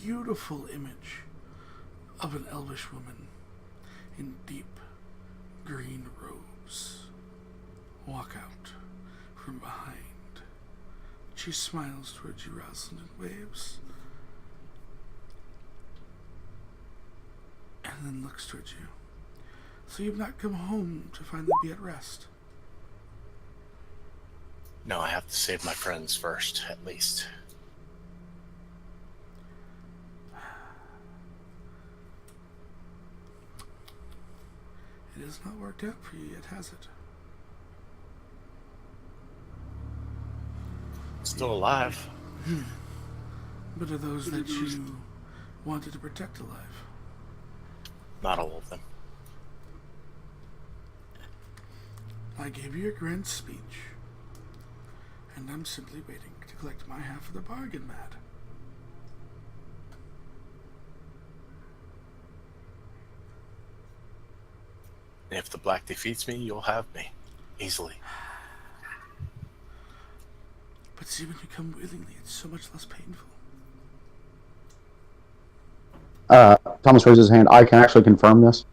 beautiful image of an elvish woman in deep green robes walk out from behind. She smiles towards you, Rosalind, and waves. And then looks towards you. So you've not come home to finally be at rest. No, I have to save my friends first, at least. It has not worked out for you yet, has it? Still alive. But are those that you wanted to protect alive? Not all of them. I gave you a grand speech, and I'm simply waiting to collect my half of the bargain, Matt. If the black defeats me, you'll have me. Easily. But see, when you come willingly, it's so much less painful. Thomas raises his hand. I can actually confirm this.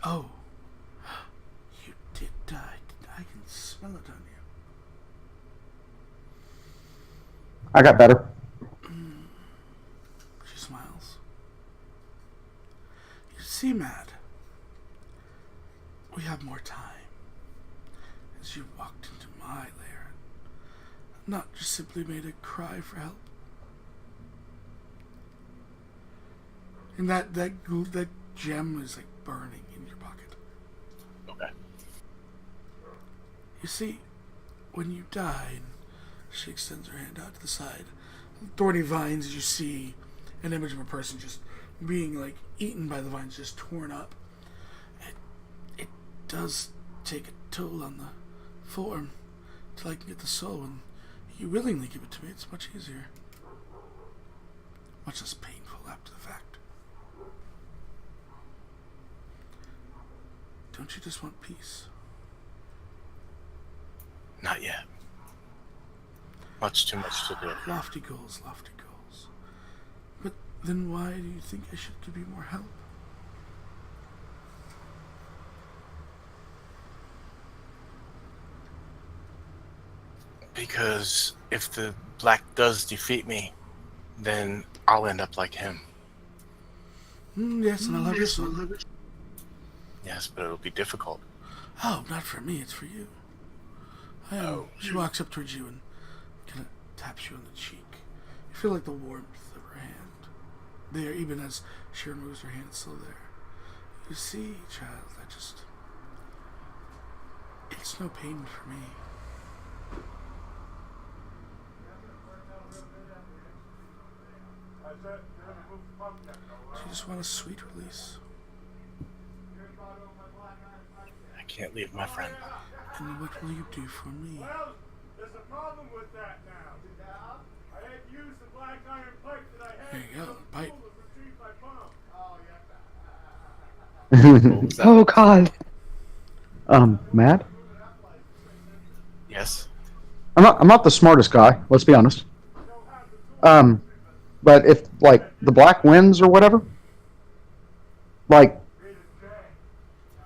Oh, you did die. I can smell it on you. I got better. She smiles. You see, Matt, we have more time. As you walked into my lair, not just simply made a cry for help. And that gem is like burning in your pocket. Okay. You see, when you die, and she extends her hand out to the side, thorny vines, you see an image of a person just being like eaten by the vines, just torn up. It does take a toll on the form till I can get the soul, and you willingly give it to me. It's much easier, much less painful after the fact. Don't you just want peace? Not yet. Much too much to do. Lofty goals, lofty goals. But then why do you think I should give you more help? Because if the black does defeat me, then I'll end up like him. Yes, and I'll have your son. Yes, but it'll be difficult. Oh, not for me, it's for you. She walks up towards you and kind of taps you on the cheek. You feel like the warmth of her hand. There, even as she removes her hand, it's still there. You see, child, it's no pain for me. You just want a sweet release. I can't leave my friend. And what will you do for me? Well, there's a problem with that now. I had used the black iron pipe that I had. There you go, pipe. What was that? Oh God. Matt? Yes? I'm not the smartest guy, let's be honest. But if, like, the black wins or whatever, like,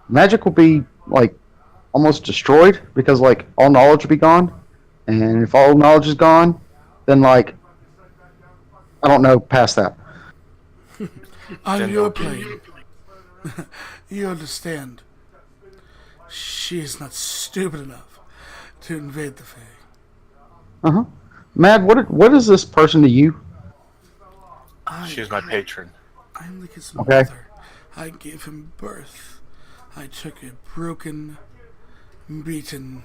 magic will be, like, almost destroyed because, like, all knowledge will be gone. And if all knowledge is gone, then, like, I don't know past that. On your plane, you understand. She is not stupid enough to invade the Fae. Uh-huh. Mad, what is this person to you? She was my patron. I'm like his Okay. mother. I gave him birth. I took a broken, beaten,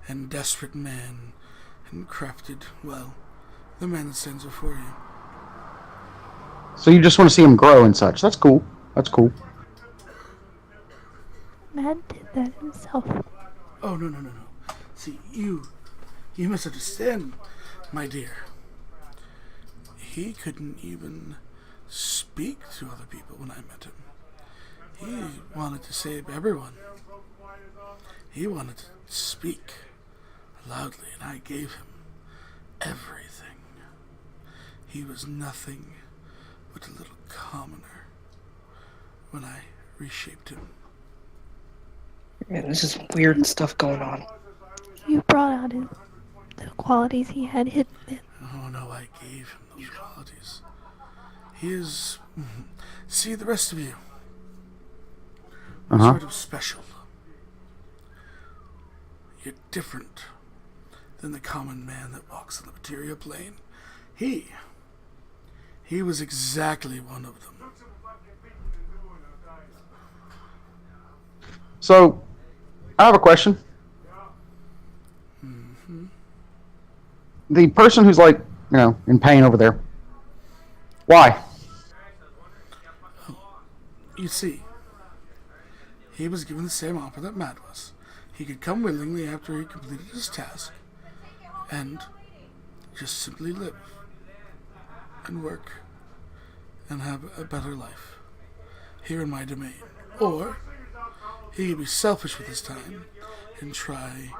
and desperate man and crafted, well, the man that stands before you. So you just want to see him grow and such. That's cool. That's cool. Matt did that himself. Oh, no. See, you misunderstand, my dear. He couldn't even speak to other people when I met him. He wanted to save everyone. He wanted to speak loudly, and I gave him everything. He was nothing but a little commoner when I reshaped him. Man, this is weird stuff going on. You brought out the qualities he had hidden in. Oh no, I gave him those qualities. He is... See, the rest of you are sort of special. You're different than the common man that walks on the material plane. He was exactly one of them. So, I have a question. The person who's, like, in pain over there, why? You see, he was given the same offer that Matt was. He could come willingly after he completed his task and just simply live and work and have a better life here in my domain. Or he could be selfish with his time and try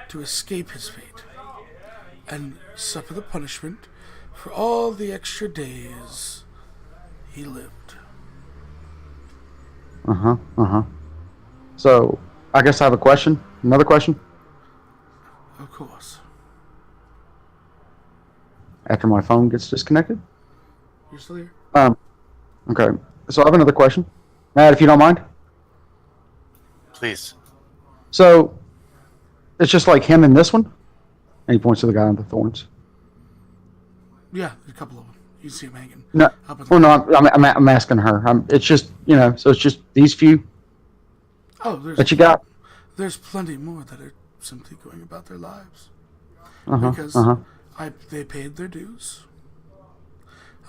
to escape his fate and suffer the punishment for all the extra days he lived. So, I guess I have a question. Another question. Of course. After my phone gets disconnected. You're still here? Okay. So I have another question. Matt, if you don't mind. Please. So, it's just like him in this one? And he points to the guy on the thorns. Yeah, there's a couple of them. You see him hanging. No, Up at well, no, I'm asking her. It's just, so it's just these few there's that you got? There's plenty more that are simply going about their lives. Because they paid their dues.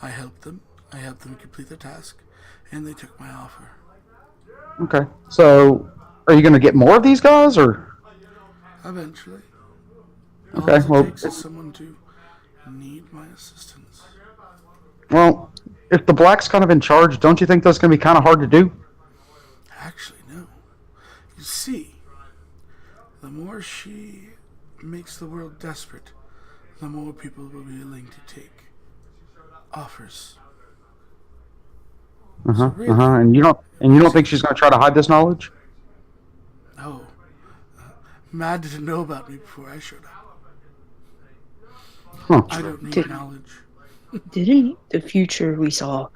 I helped them. I helped them complete their task. And they took my offer. Okay. So, are you going to get more of these guys, or? Eventually. Okay, All it well, takes is someone to need my assistance. Well, if the black's kind of in charge, don't you think that's going to be kind of hard to do? Actually, no. You see, the more she makes the world desperate, the more people will be willing to take offers. Uh huh. really- Uh huh. And you don't think she's going to try to hide this knowledge? Oh, Mad didn't know about me before I showed up. Huh. I don't need Did- knowledge. Didn't the future we saw,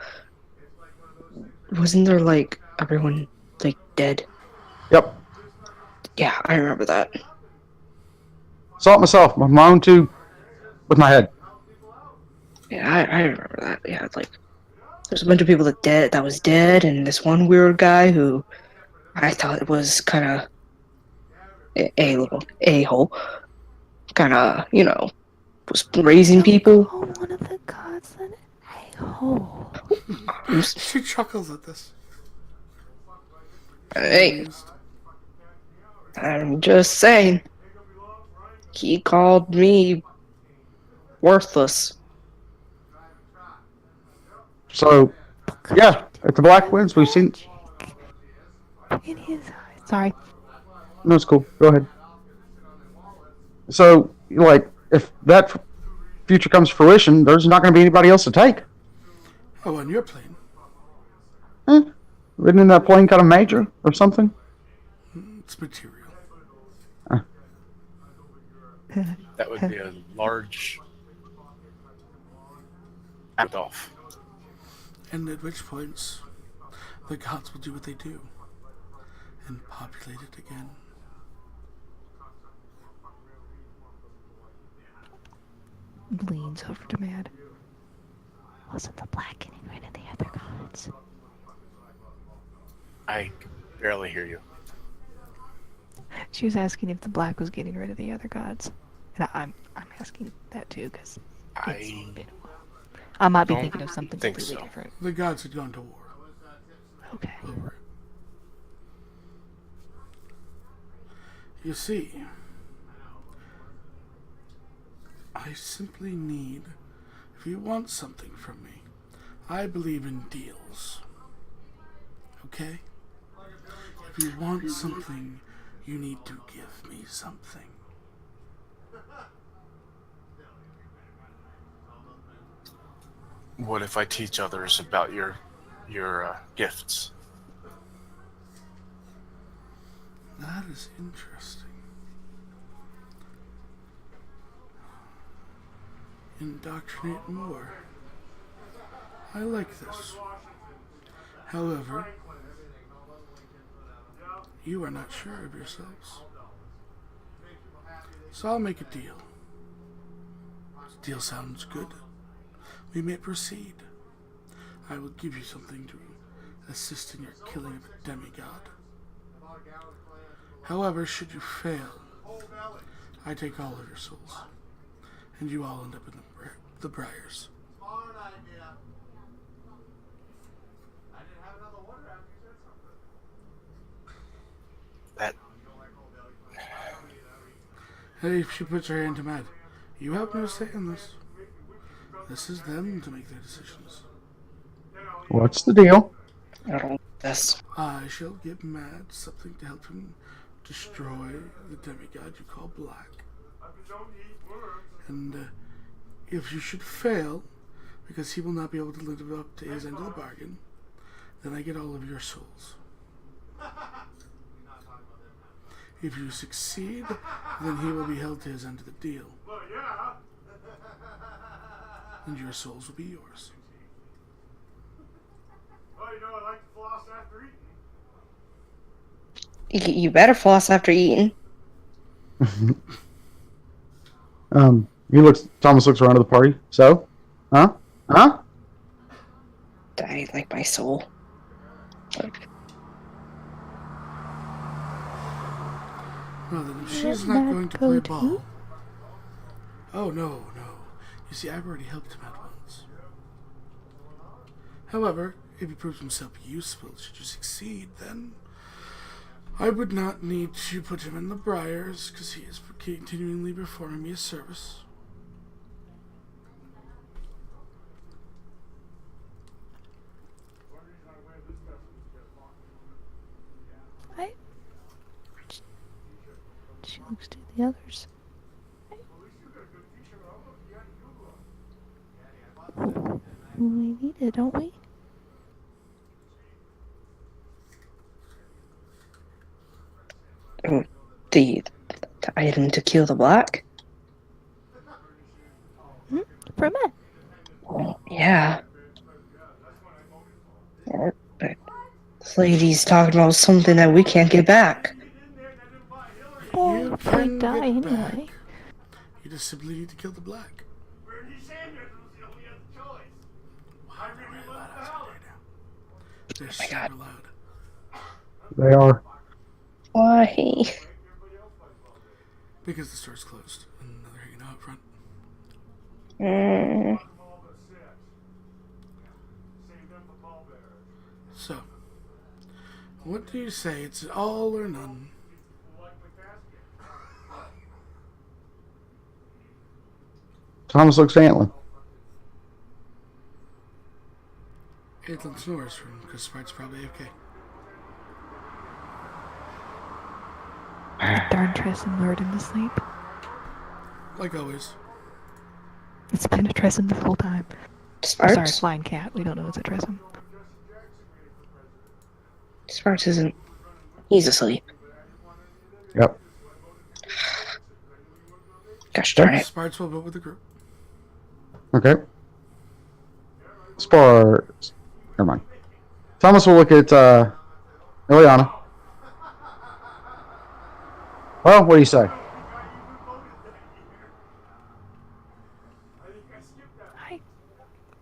wasn't there like everyone like dead? Yep. Yeah, I remember that. Saw it myself with my own with my head. Yeah, I remember that. Yeah, like there's a bunch of people that was dead, and this one weird guy who I thought was kind of a little a-hole, kind of was raising people. Oh, one of the gods then. Hey ho. She chuckles at this. Hey, I'm just saying. He called me worthless. So, yeah, at the Black Winds, we've seen. In his eyes. Sorry. No, it's cool. Go ahead. So, like, if that future comes to fruition, there's not going to be anybody else to take. Oh, on your plane. Isn't that plane kind of major or something? It's material. That would be a large off. And at which points, the gods will do what they do and populate it again. Leans over to Mad. Wasn't the black getting rid of the other gods? I can barely hear you. She was asking if the black was getting rid of the other gods, and I'm asking that too because I I might be don't thinking of something think completely so. different. The gods had gone to war Okay. over it. You see, I simply need, if you want something from me, I believe in deals. Okay? If you want something, you need to give me something. What if I teach others about your gifts? That is interesting. Indoctrinate more. I like this. However, you are not sure of yourselves. So I'll make a deal. This deal sounds good. We may proceed. I will give you something to assist in your killing of a demigod. However, should you fail, I take all of your souls, and you all end up in the briars. That Hey, she puts her hand to Matt. You have no say in this. This is them to make their decisions. What's the deal? I don't this. I shall give Mad something to help him destroy the demigod you call Black. And if you should fail, because he will not be able to live up to his end of the bargain, then I get all of your souls. If you succeed, then he will be held to his end of the deal. And your souls will be yours. Oh, you know I like to floss after eating. You better floss after eating. Thomas looks around to the party. So? Huh? Huh? I like my soul. Like, Well, then, if she's Let not Matt going to go play too? ball... Oh, no. You see, I've already helped him out once. However, if he proves himself useful, should you succeed, then I would not need to put him in the briars, because he is continually performing me a service. I. She looks to the others. we need it, don't we? Oh, the item to kill the black? For a man. Well, yeah. But this lady's talking about something that we can't get back. Well, You if we can die get anyway. back. You just simply need to kill the black. Bernie Sanders was the only other choice. I really love the hell. They're my super God. loud. They are. Why? Because the store's closed and they're hanging out front. Mm, All but six. Save them for pallbearers. So, what do you say? It's all or none. Who like my basket? Thomas looks at Antlin. Caitlin snores from because Sprite's probably AFK. Darn Tresson lured him to sleep. Like always. It's been a Tresson this whole time. Or Sparks? sorry, flying cat. We don't know it's a Tresson. Sparks isn't. He's asleep. Yep. Gosh darn it. Sparts will vote with the group. Okay. Sparks. Never mind. Thomas will look at Ileana. Well, what do you say?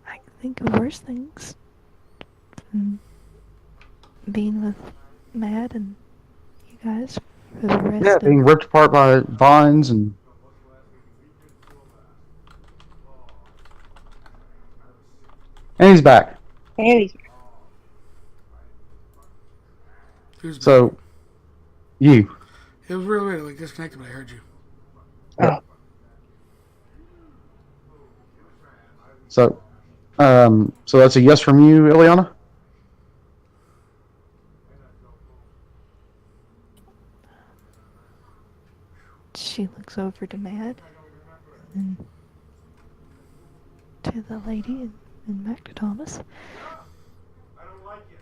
I can think of worse things. Being with Mad and you guys for the rest Yeah, of being ripped apart by vines and. And he's back. Andy. Who's So, you. It was really weird, like disconnected, but I heard you. Oh, So that's a yes from you, Ileana? she looks over to Mad and to the lady and back to Thomas. I don't like it.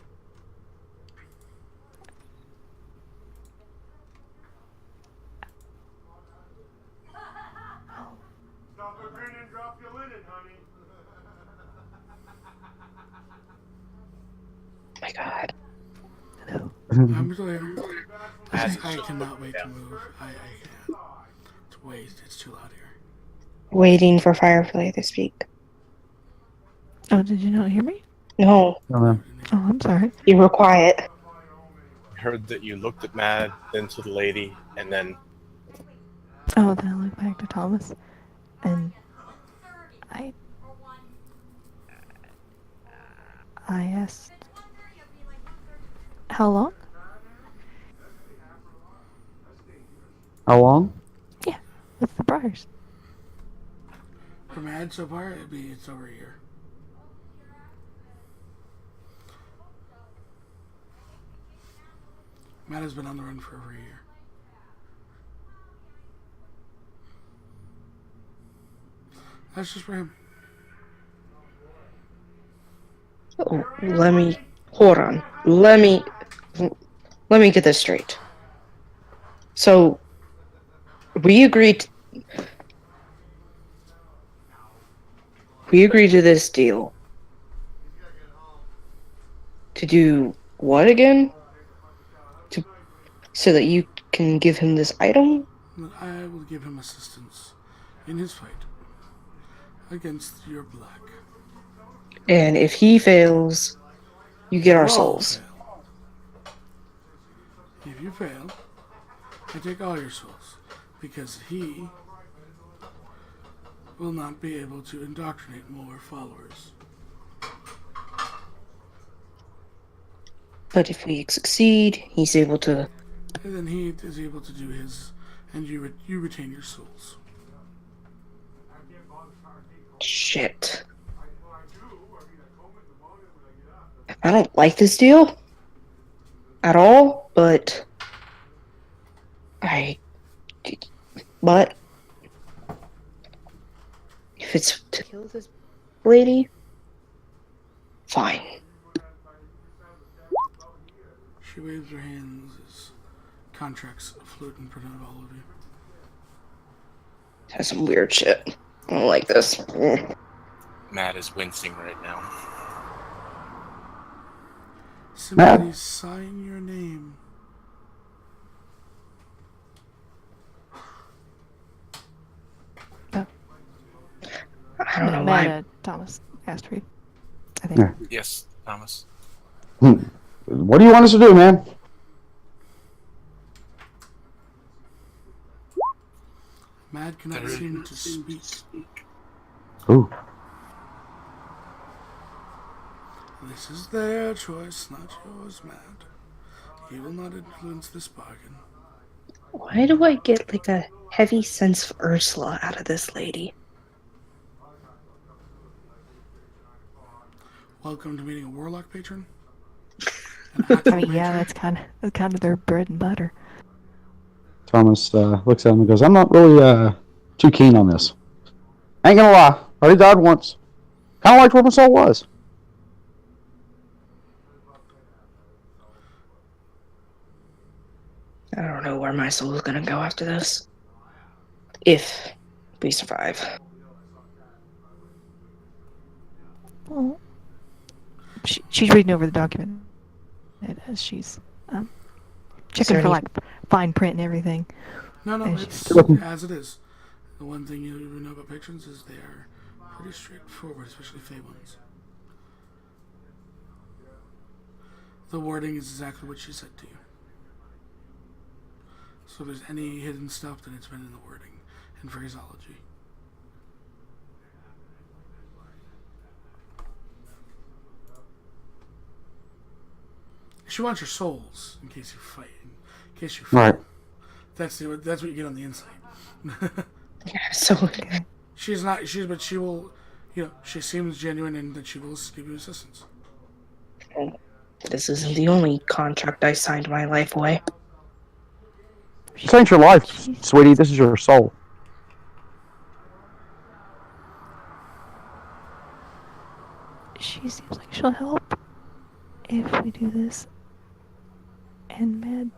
Stop the grin and drop your linen, honey. oh my God. Hello. I'm still here. As I you cannot wait to yeah. move. I can't. It's too loud here. Waiting for Firefly to speak. Oh, did you not hear me? No, Oh, I'm sorry. you were quiet. Heard that you looked at Mad, then to the lady, and then Oh, then I look back to Thomas, and I asked, how long? How long? Yeah, with the briars. For Mad so far, it's over a year. Matt has been on the run for over a year. That's just for him. Oh, hold on. Let me get this straight. So, we agreed to this deal. To do what again? So that you can give him this item? But I will give him assistance in his fight against your black. And if he fails, you get our All souls. fail. If you fail, I take all your souls because he will not be able to indoctrinate more followers. But if we succeed, he's able to. And then he is able to do his, and you retain your souls. Shit. I don't like this deal at all, but but if it's to kill this lady, Fine. She waves her hands as contracts float in front of all of you. That's some weird shit. I don't like this. Mm. Matt is wincing right now. Simply sign your name. I don't know why. Thomas asked for you. I think. Yeah. Yes, Thomas. What do you want us to do, man? Mad cannot seem to speak. Ooh. This is their choice, not yours, Mad. You will not influence this bargain. Why do I get like a heavy sense of Ursula out of this lady? Welcome to meeting a warlock patron. I mean, yeah, that's kind of their bread and butter. Thomas looks at him and goes, I'm not really too keen on this. Ain't gonna lie. I already died once. Kind of liked where my soul was. I don't know where my soul is gonna go after this. If we survive. Well, she's reading over the document as she's checking for like fine print and everything. No, it's as it is. The one thing you know about patrons is they are pretty straightforward, especially Fey ones. The wording is exactly what she said to you. So if there's any hidden stuff, then it's been in the wording and phraseology. She wants your souls in case you fight. In case you fight. Right. That's what you get on the inside. Yeah, so okay. But she will, she seems genuine and that she will give you assistance. This isn't the only contract I signed my life away. This ain't your life, sweetie. This is your soul. She seems like she'll help if we do this. And Mad,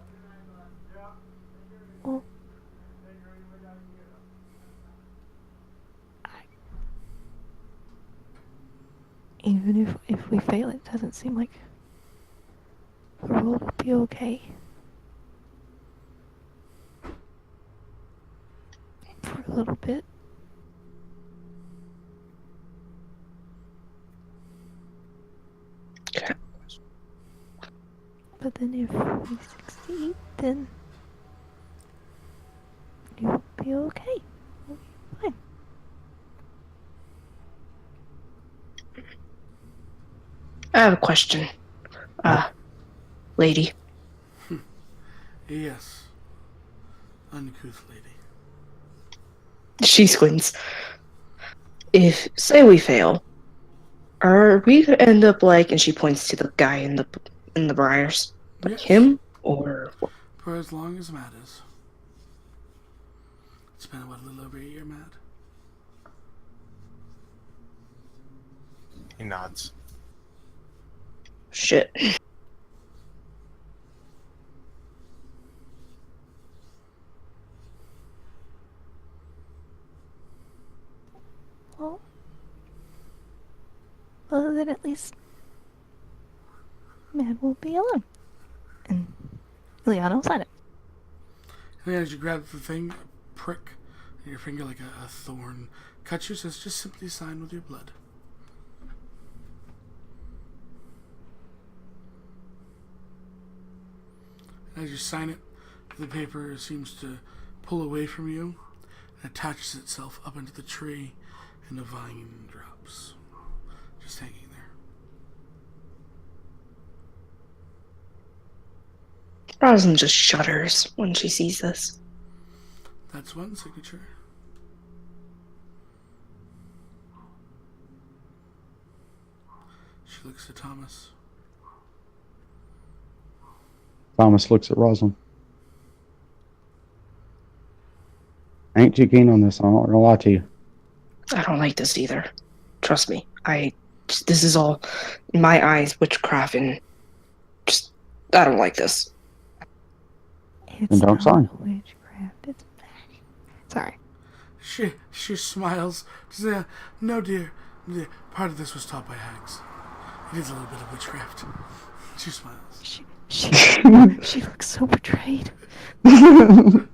well, even if we fail, it doesn't seem like the world will be okay. For a little bit. Okay. But then if we succeed, then you'll be okay. We'll be fine. I have a question. Lady. Yes. Uncouth lady. She squints. If, say we fail, are we gonna end up like, and she points to the guy in the briars, like Yes. him, or For as long as Matt is. It's been, a little over a year, Matt? He nods. shit? Well, then at least Mad won't be alone. And Ileana will sign it. And as you grab the thing, a prick in your finger like a thorn cuts you, says just simply sign with your blood. As you sign it, the paper seems to pull away from you and attaches itself up into the tree, and the vine drops, just hanging there. Rosalind just shudders when she sees this. That's one signature. She looks at Thomas. Thomas looks at Rosalind. I ain't too keen on this. I'm not gonna lie to you. I don't like this either. Trust me. I This is all, in my eyes, witchcraft, and just, I don't like this. It's And don't not sign. witchcraft. It's magic. Sorry. She smiles. She says, "No, dear. Part of this was taught by hags. It is a little bit of witchcraft." She smiles. She looks so betrayed. I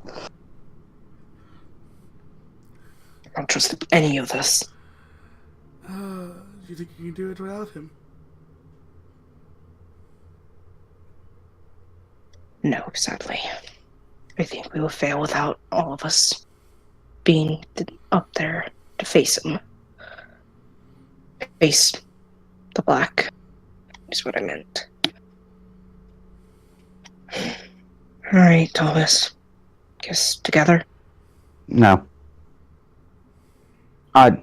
don't trust any of this. Do you think you can do it without him? No, sadly. I think we will fail without all of us being up there to face him. Face the black, is what I meant. Alright, Thomas. Guess together? No. I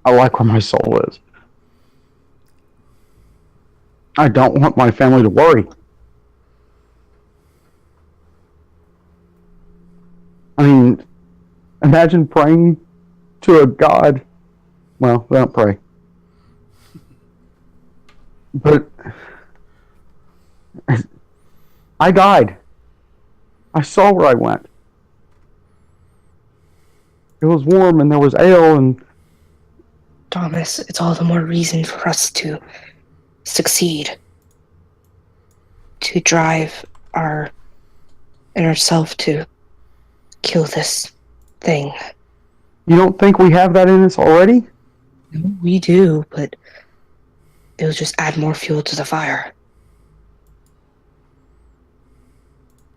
like where my soul is. I don't want my family to worry. I mean, imagine praying to a god. Well, they don't pray. But I died. I saw where I went. It was warm and there was ale and... Thomas, it's all the more reason for us to succeed. To drive our inner self to kill this thing. You don't think we have that in us already? We do, but it'll just add more fuel to the fire.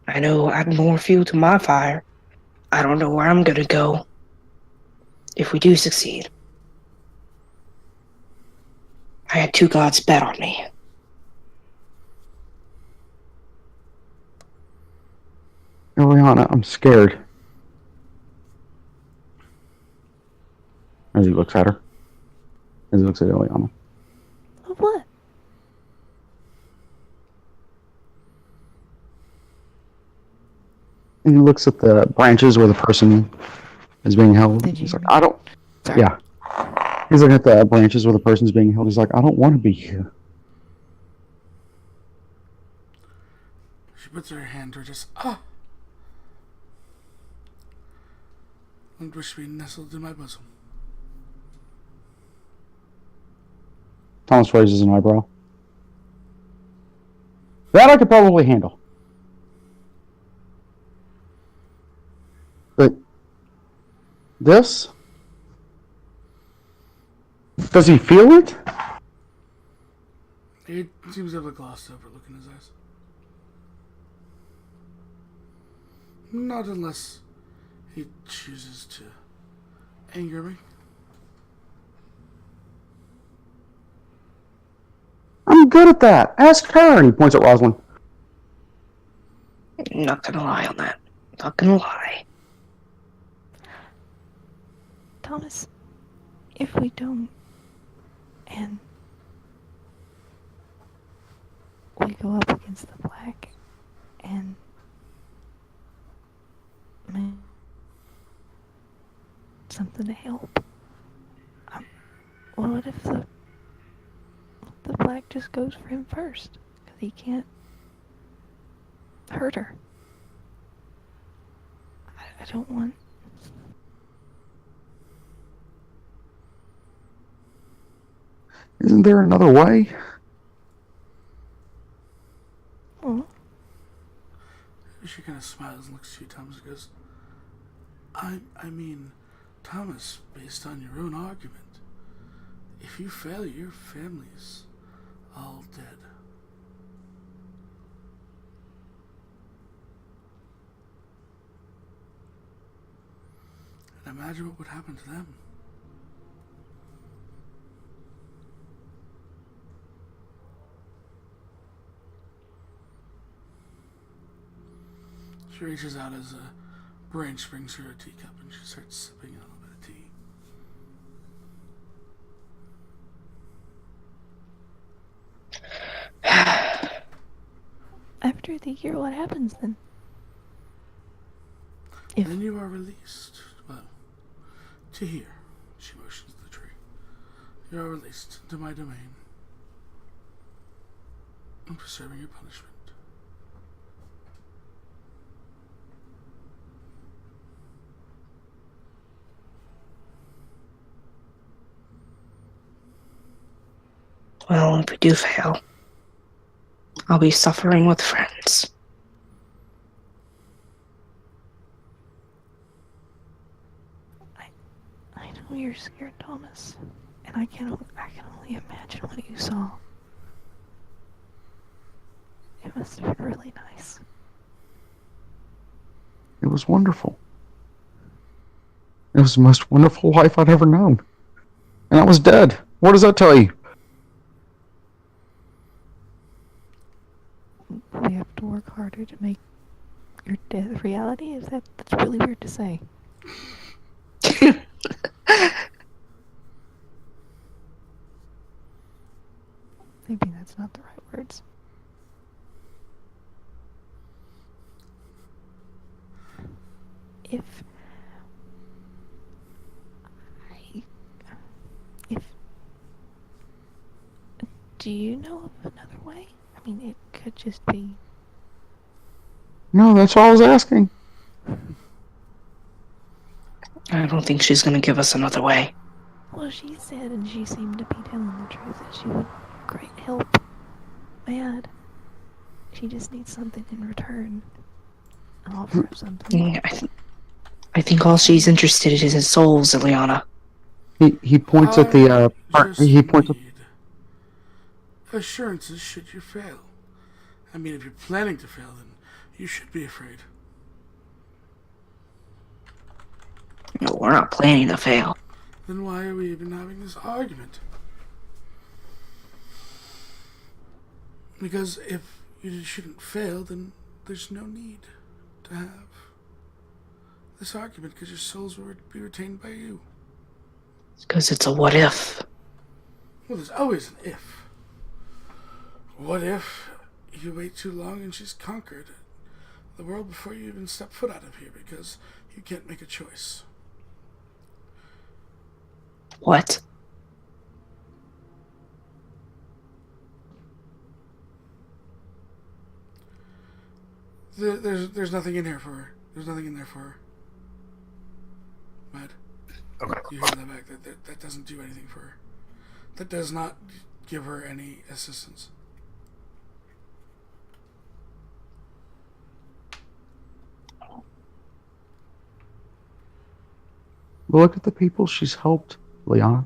I know add more fuel to my fire. I don't know where I'm gonna go if we do succeed. I had 2 gods bet on me. Eliana, I'm scared. As he looks at her. As he looks at Eliana. Of what? And he looks at the branches where the person is being held. Did you He's like, read? I don't... Sorry. Yeah. He's looking at the branches where the person's being held. He's like, I don't want to be here. She puts her hand to her chest. Ah! And wish to be nestled in my bosom. Thomas raises an eyebrow. That I could probably handle. But this? Does he feel it? He seems to have a glossed over look in his eyes. Not unless he chooses to anger me. I'm good at that. Ask her. And he points at Rosalind. Not gonna lie on that. Not gonna lie. Thomas, if we don't, and we go up against the black, and man, something to help. What if the black just goes for him first? Because he can't hurt her. I don't want... Isn't there another way? Oh, She kind of smiles and looks at you, Thomas, and goes, I mean, Thomas, based on your own argument, if you fail, your family's all dead. And imagine what would happen to them. She reaches out as a branch brings her a teacup and she starts sipping on a little bit of tea. after the year, what happens then? If Then you are released. Well, to here. She motions to the tree. You are released to my domain. And for serving your punishment. Well, if we do fail, I'll be suffering with friends. I know you're scared, Thomas, and I can only imagine what you saw. It must have been really nice. It was wonderful. It was the most wonderful life I'd ever known. And I was dead. What does that tell you? We have to work harder to make your death reality. That's really weird to say. Maybe that's not the right words. Do you know of another way? I mean, it could just be. No, that's all I was asking. I don't think she's gonna give us another way. Well, she said, and she seemed to be telling the truth, that she would great help Mad. She just needs something in return. An offer of something. I think all she's interested in is his souls, Ileana. He points at the he points at Assurances should you fail. I mean, if you're planning to fail, then you should be afraid. No, we're not planning to fail. Then why are we even having this argument? Because if you shouldn't fail, then there's no need to have this argument, because your souls will be retained by you. Because it's a what if. Well, there's always an if. What if you wait too long and she's conquered the world before you even step foot out of here because you can't make a choice? What? There's nothing in here for her. There's nothing in there for her. Matt. Okay. You hear that back? That doesn't do anything for her. That does not give her any assistance. Look at the people she's helped, Leon.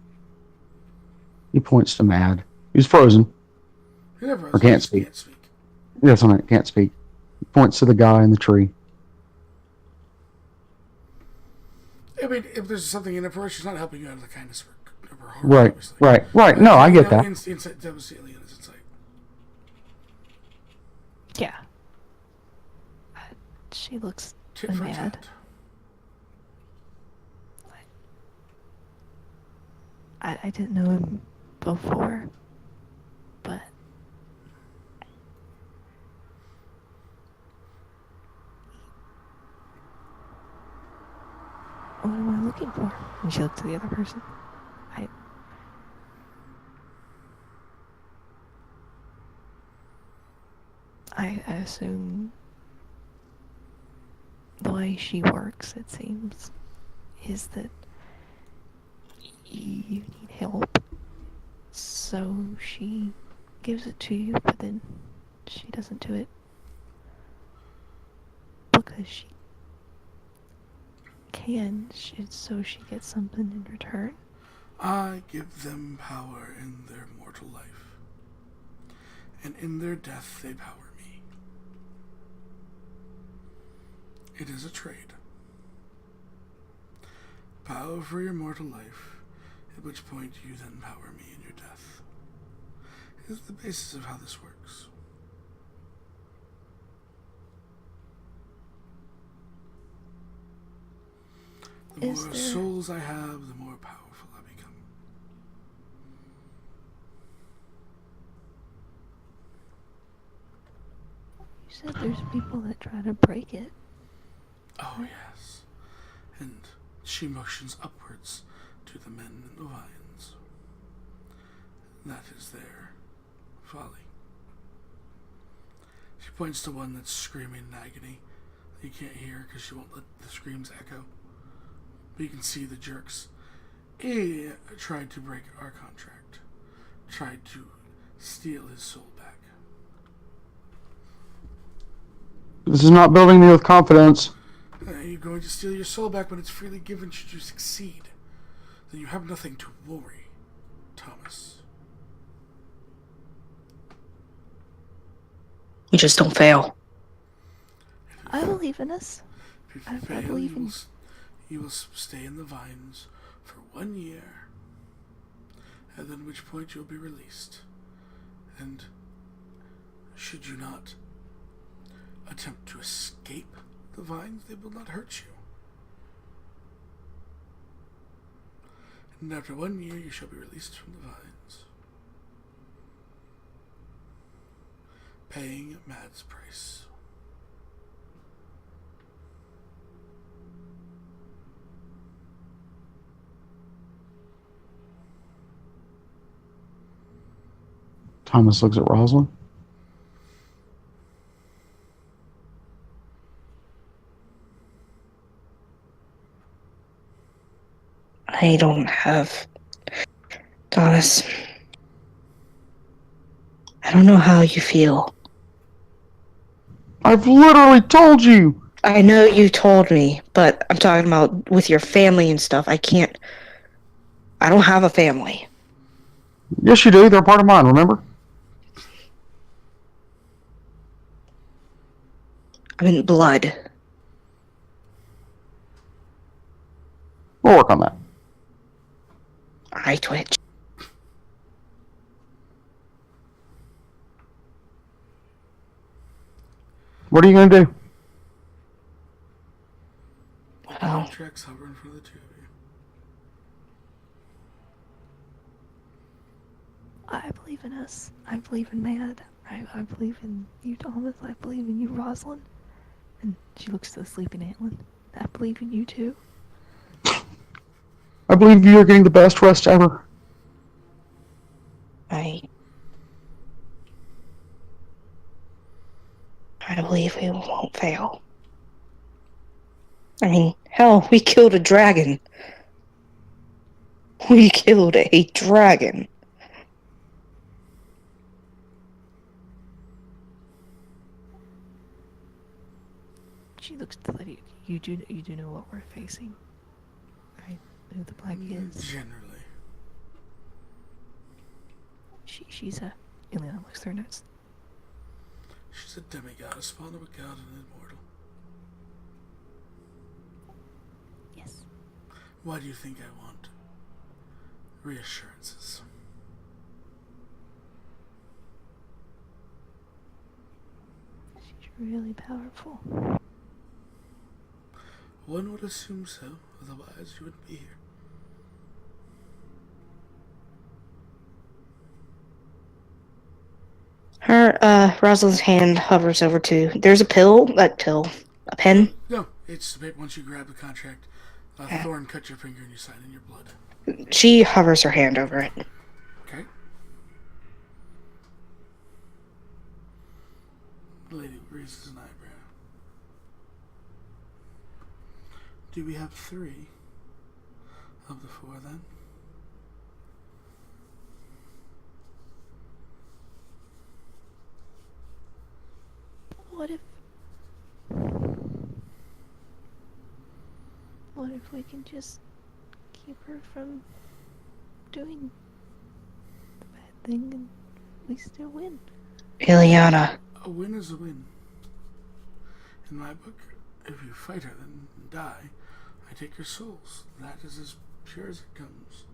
He points to Mad. He's frozen. He never Or can't speak. Can't speak. That's on it. Can't speak. He points to the guy in the tree. I mean, if there's something in it for her, she's not helping you out of the kindness of her heart. Right, Obviously. right. No, I get that. Insight, that was Aliena's insight. Yeah. She looks Tit for mad. tat. I didn't know him before, but what am I looking for? And she looked to the other person. I assume the way she works, it seems, is that you need help, so she gives it to you, but then she doesn't do it because she can, so she gets something in return. I give them power in their mortal life, and in their death they power me. It is a trade. Power for your mortal life, at which point you then power me in your death. It is the basis of how this works. The more souls I have, the more powerful I become. You said there's people that try to break it. Oh, yes. And she motions upwards to the men in the vines. That is their folly. She points to one that's screaming in agony. You can't hear because she won't let the screams echo. But you can see the jerks. He tried to break our contract. Tried to steal his soul back. This is not building me with confidence. You're going to steal your soul back when it's freely given should you succeed. Then you have nothing to worry, Thomas. We just don't fail. I believe in us. If I you fail, believe in- you will stay in the vines for 1 year, and then at which point you'll be released. And should you not attempt to escape the vines, they will not hurt you. And after 1 year, you shall be released from the vines, paying Mad's price. Thomas looks at Rosalind. I don't have... Thomas. I don't know how you feel. I've literally told you. I know you told me, but I'm talking about with your family and stuff. I don't have a family. Yes, you do. They're part of mine, remember? I mean, blood. We'll work on that. I twitch. What are you going to do? Well, Contracts hovering for the two of you. I believe in us. I believe in Mad. I believe in you, Thomas. I believe in you, Rosalind. And she looks to the sleeping Atlin. I believe in you too. I believe you are getting the best rest ever. I believe we won't fail. I mean, hell, we killed a dragon. We killed a dragon. She looks to the lady. You do know what we're facing, right? Who the black is? Generally. She's a. Ileana looks through her notes. She's a demigod, a spawn of a god and immortal. Yes. Why do you think I want reassurances? She's really powerful. One would assume so, otherwise you wouldn't be here. Rosalind's hand hovers over to... There's a a pen. No, it's the paper. Once you grab the contract, Thorn cut your finger and you sign in your blood. She hovers her hand over it. Okay? The lady raises an eyebrow. Do we have 3 of the 4 then? What if we can just keep her from doing the bad thing and we still win? Ileana. A win is a win. In my book, if you fight her then die, I take your souls. That is as pure as it comes.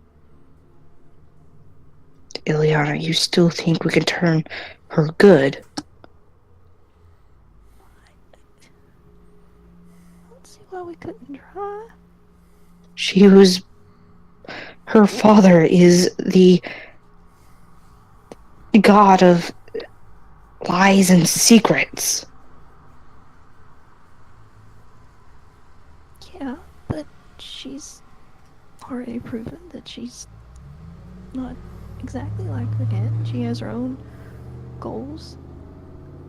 Ileana, you still think we can turn her good? I don't see why we couldn't try. Her father is the god of lies and secrets. Yeah, but she's already proven that she's not exactly like her dad. She has her own goals.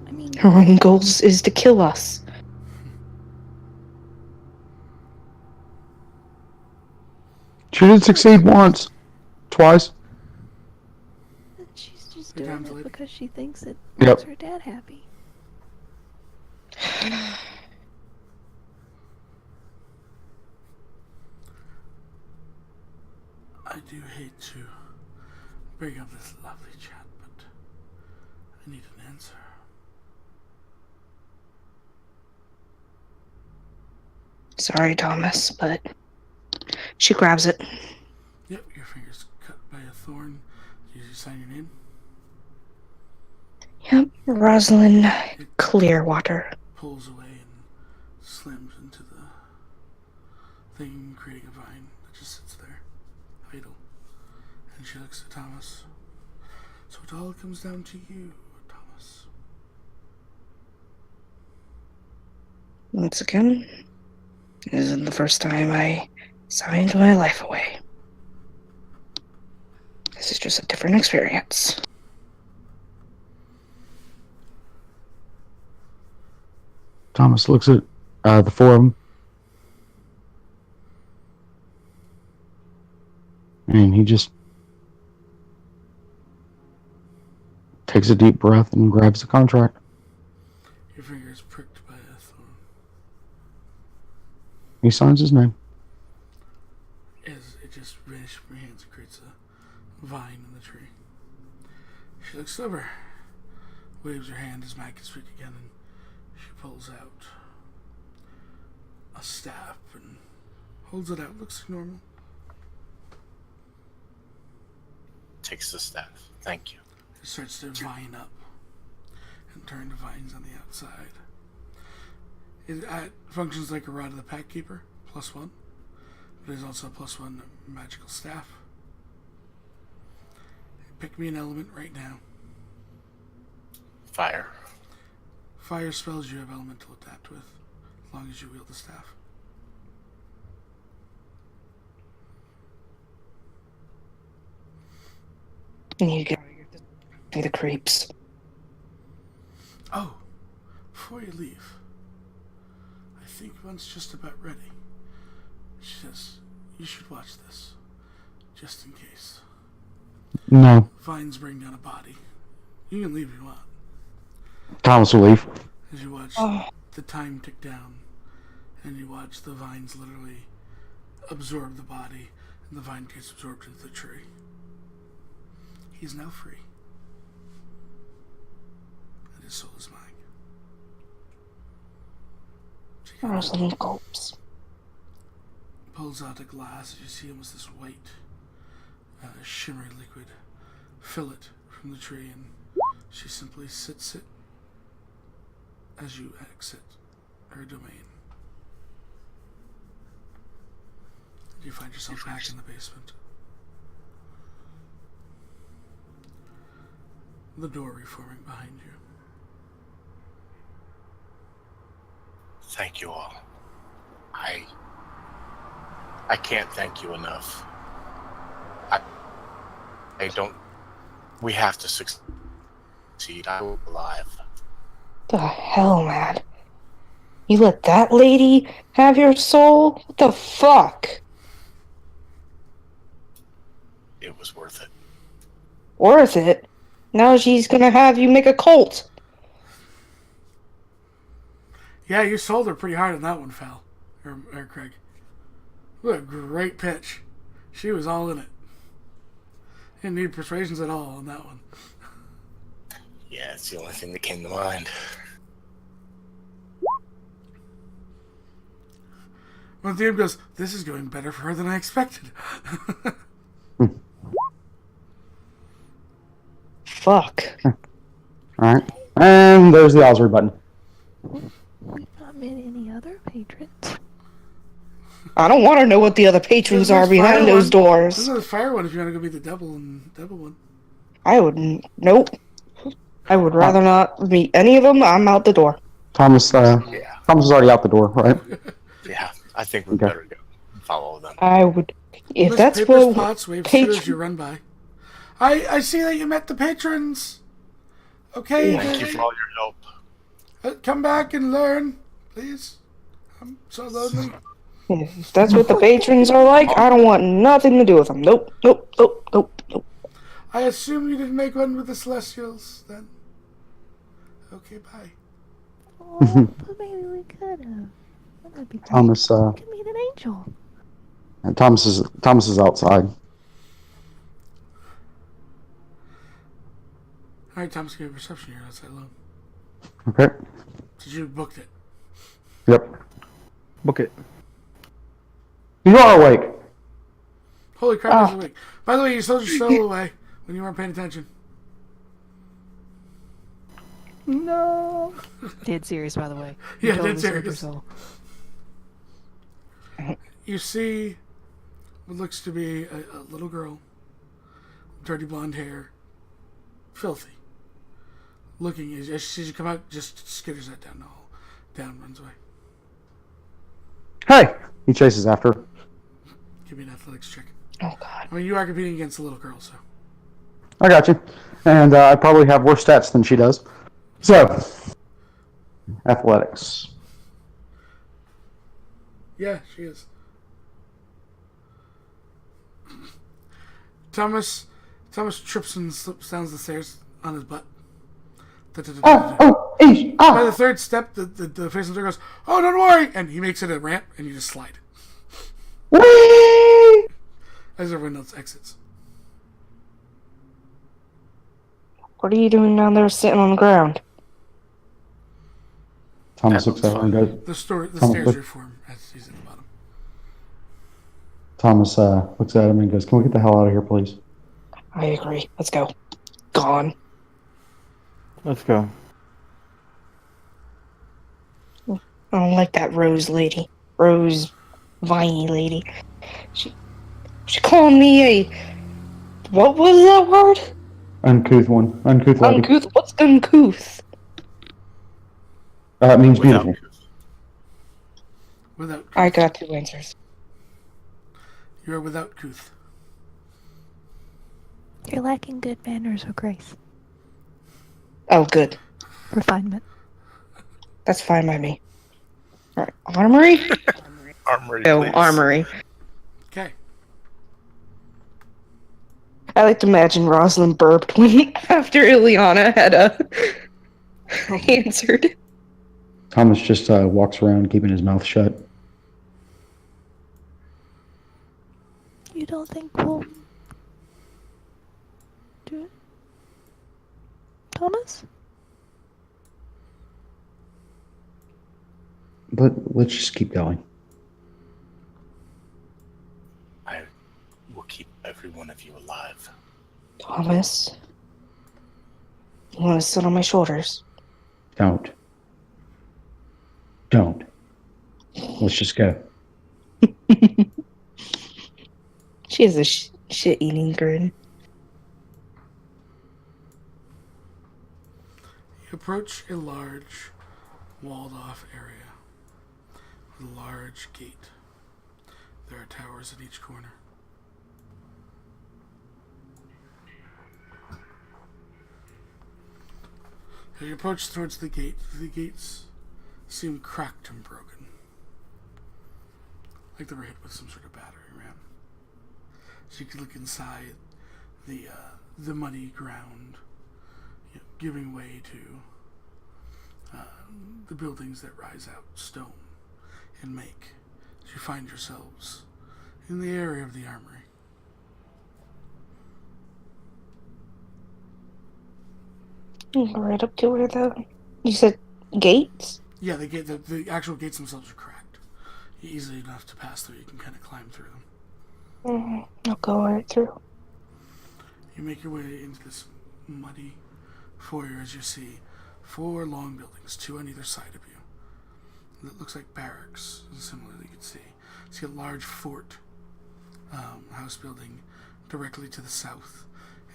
I mean, Her own goals is to kill us. She did succeed once, twice. she's just Good doing times, it lady. because she thinks it Yep. makes her dad happy. I do hate to bring up this lovely chat, but I need an answer. Sorry, Thomas, but she grabs it. Yep, your finger's cut by a thorn. Did you sign your name? Yep, Rosalind Clearwater. Pulls away and slams into the thing, creating a vine that just sits there, idle. And she looks at Thomas. So it all comes down to you, Thomas. Once again, this isn't the first time I signed my life away. This is just a different experience. Thomas looks at the four of them. And he just takes a deep breath and grabs the contract. Your finger is pricked by a thorn. He signs his name. As it just vanishes from your hands, it creates a vine in the tree. She looks over, waves her hand as Mac can speak again, and she pulls out a staff and holds it out. Looks normal. Takes the staff. Thank you. It starts to vine up and turn to vines on the outside. It functions like a rod of the pack keeper, +1. But it is also a +1 magical staff. Pick me an element right now. Fire. Fire spells you have elemental adapt with, as long as you wield the staff. I need to get out of here. See the creeps. Oh, before you leave, I think one's just about ready. She says, you should watch this, just in case. No. Vines bring down a body. You can leave if you want. Thomas will leave. As you watch the time tick down, and you watch the vines literally absorb the body, and the vine gets absorbed into the tree. He is now free. And his soul is mine. Rosalind gulps. Pulls out a glass as you see almost this white, shimmery liquid fillet from the tree, and she simply sits it as you exit her domain. You find yourself back in the basement. The door reforming behind you. Thank you all. I can't thank you enough. I don't. We have to succeed. I will be alive. The hell, man? You let that lady have your soul? What the fuck? It was worth it. Worth it? Now she's gonna have you make a cult. Yeah, you sold her pretty hard on that one, Fal. Or Craig. What a great pitch. She was all in it. Didn't need persuasions at all on that one. Yeah, it's the only thing that came to mind. When the DM goes, this is going better for her than I expected. Fuck. Alright. And there's the Osprey button. We've not met any other patrons. I don't want to know what the other patrons are behind those This doors. is the fire one if you want to go be the devil one. I wouldn't. Nope. I would rather not meet any of them. I'm out the door. Thomas, Yeah. Thomas is already out the door, right? Yeah, I think we Okay. better go follow them. I would. If There's that's papers, what pots, waves too as patron. you run by. I see that you met the patrons. Okay, Thank you for all your help. come back and learn, please. I'm so lonely. If that's what the patrons are like, I don't want nothing to do with them. Nope, nope, nope, nope, nope. I assume you didn't make one with the Celestials, then. Okay, bye. Oh, but maybe we could have. That would be great. Thomas, We could meet an angel. Thomas is outside. All right, Thomas, give a reception here outside alone. Okay. Did you booked it? Yep. Book it. You are awake. Holy crap, he's awake. By the way, you sold your soul away when you weren't paying attention. No. Dead serious, by the way. You Yeah, totally dead sold your serious. soul. You see what looks to be a little girl, dirty blonde hair, filthy. Looking as she sees you come out, just skitters that down the hall, down, runs away. Hey! He chases after her. Give me an athletics check. Oh, God. I mean, you are competing against a little girl, so. I got you. And I probably have worse stats than she does. So, athletics. Yeah, she is. Thomas trips and slips down the stairs on his butt. By the third step, the face of the door goes, "Oh, don't worry!" And he makes it a ramp, and you just slide. Whee! As everyone else exits. What are you doing down there sitting on the ground? Thomas That looks looks over and fun. goes. The Thomas, stairs look. reform as he's at the bottom. Thomas looks at him and goes, "Can we get the hell out of here, please?" I agree. Let's go. Gone. Let's go. I don't like that Rose lady. Rose Viney lady. She called me a... What was that word? Uncouth one. Uncouth lady. Uncouth? What's uncouth? It means Without beautiful. Without I Kuth. got 2 answers. You're without Kuth. You're lacking good manners or grace. Oh, good. Refinement. That's fine by me. Alright, armory? Armory, No, please. armory. Okay. I like to imagine Rosalind burped when after Ileana had answered. Thomas just walks around keeping his mouth shut. You don't think we'll do it? Thomas? But let's just keep going. I will keep every one of you alive. Thomas. You want to sit on my shoulders? Don't. Let's just go. She has a shit-eating grin. You approach a large, walled-off area with a large gate. There are towers at each corner. As you approach towards the gates seem cracked and broken. Like they were hit with some sort of battering ram. So you can look inside the muddy ground, giving way to the buildings that rise out stone and make. As you find yourselves in the area of the armory. Right up to where you said gates? Yeah, the actual gates themselves are cracked. Easily enough to pass through. You can kind of climb through them. I'll go right through. You make your way into this muddy foyer as you see 4 long buildings, 2 on either side of you. It looks like barracks. Similarly, you can see a large fort house building directly to the south,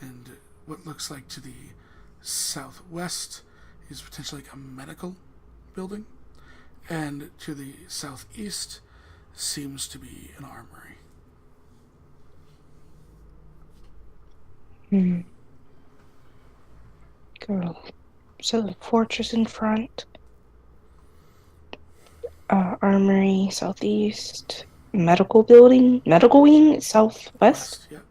and what looks like to the southwest is potentially like a medical building, and to the southeast seems to be an armory. Hmm. Go. So the fortress in front. Armory southeast. Medical building. Medical wing southwest. West, yep.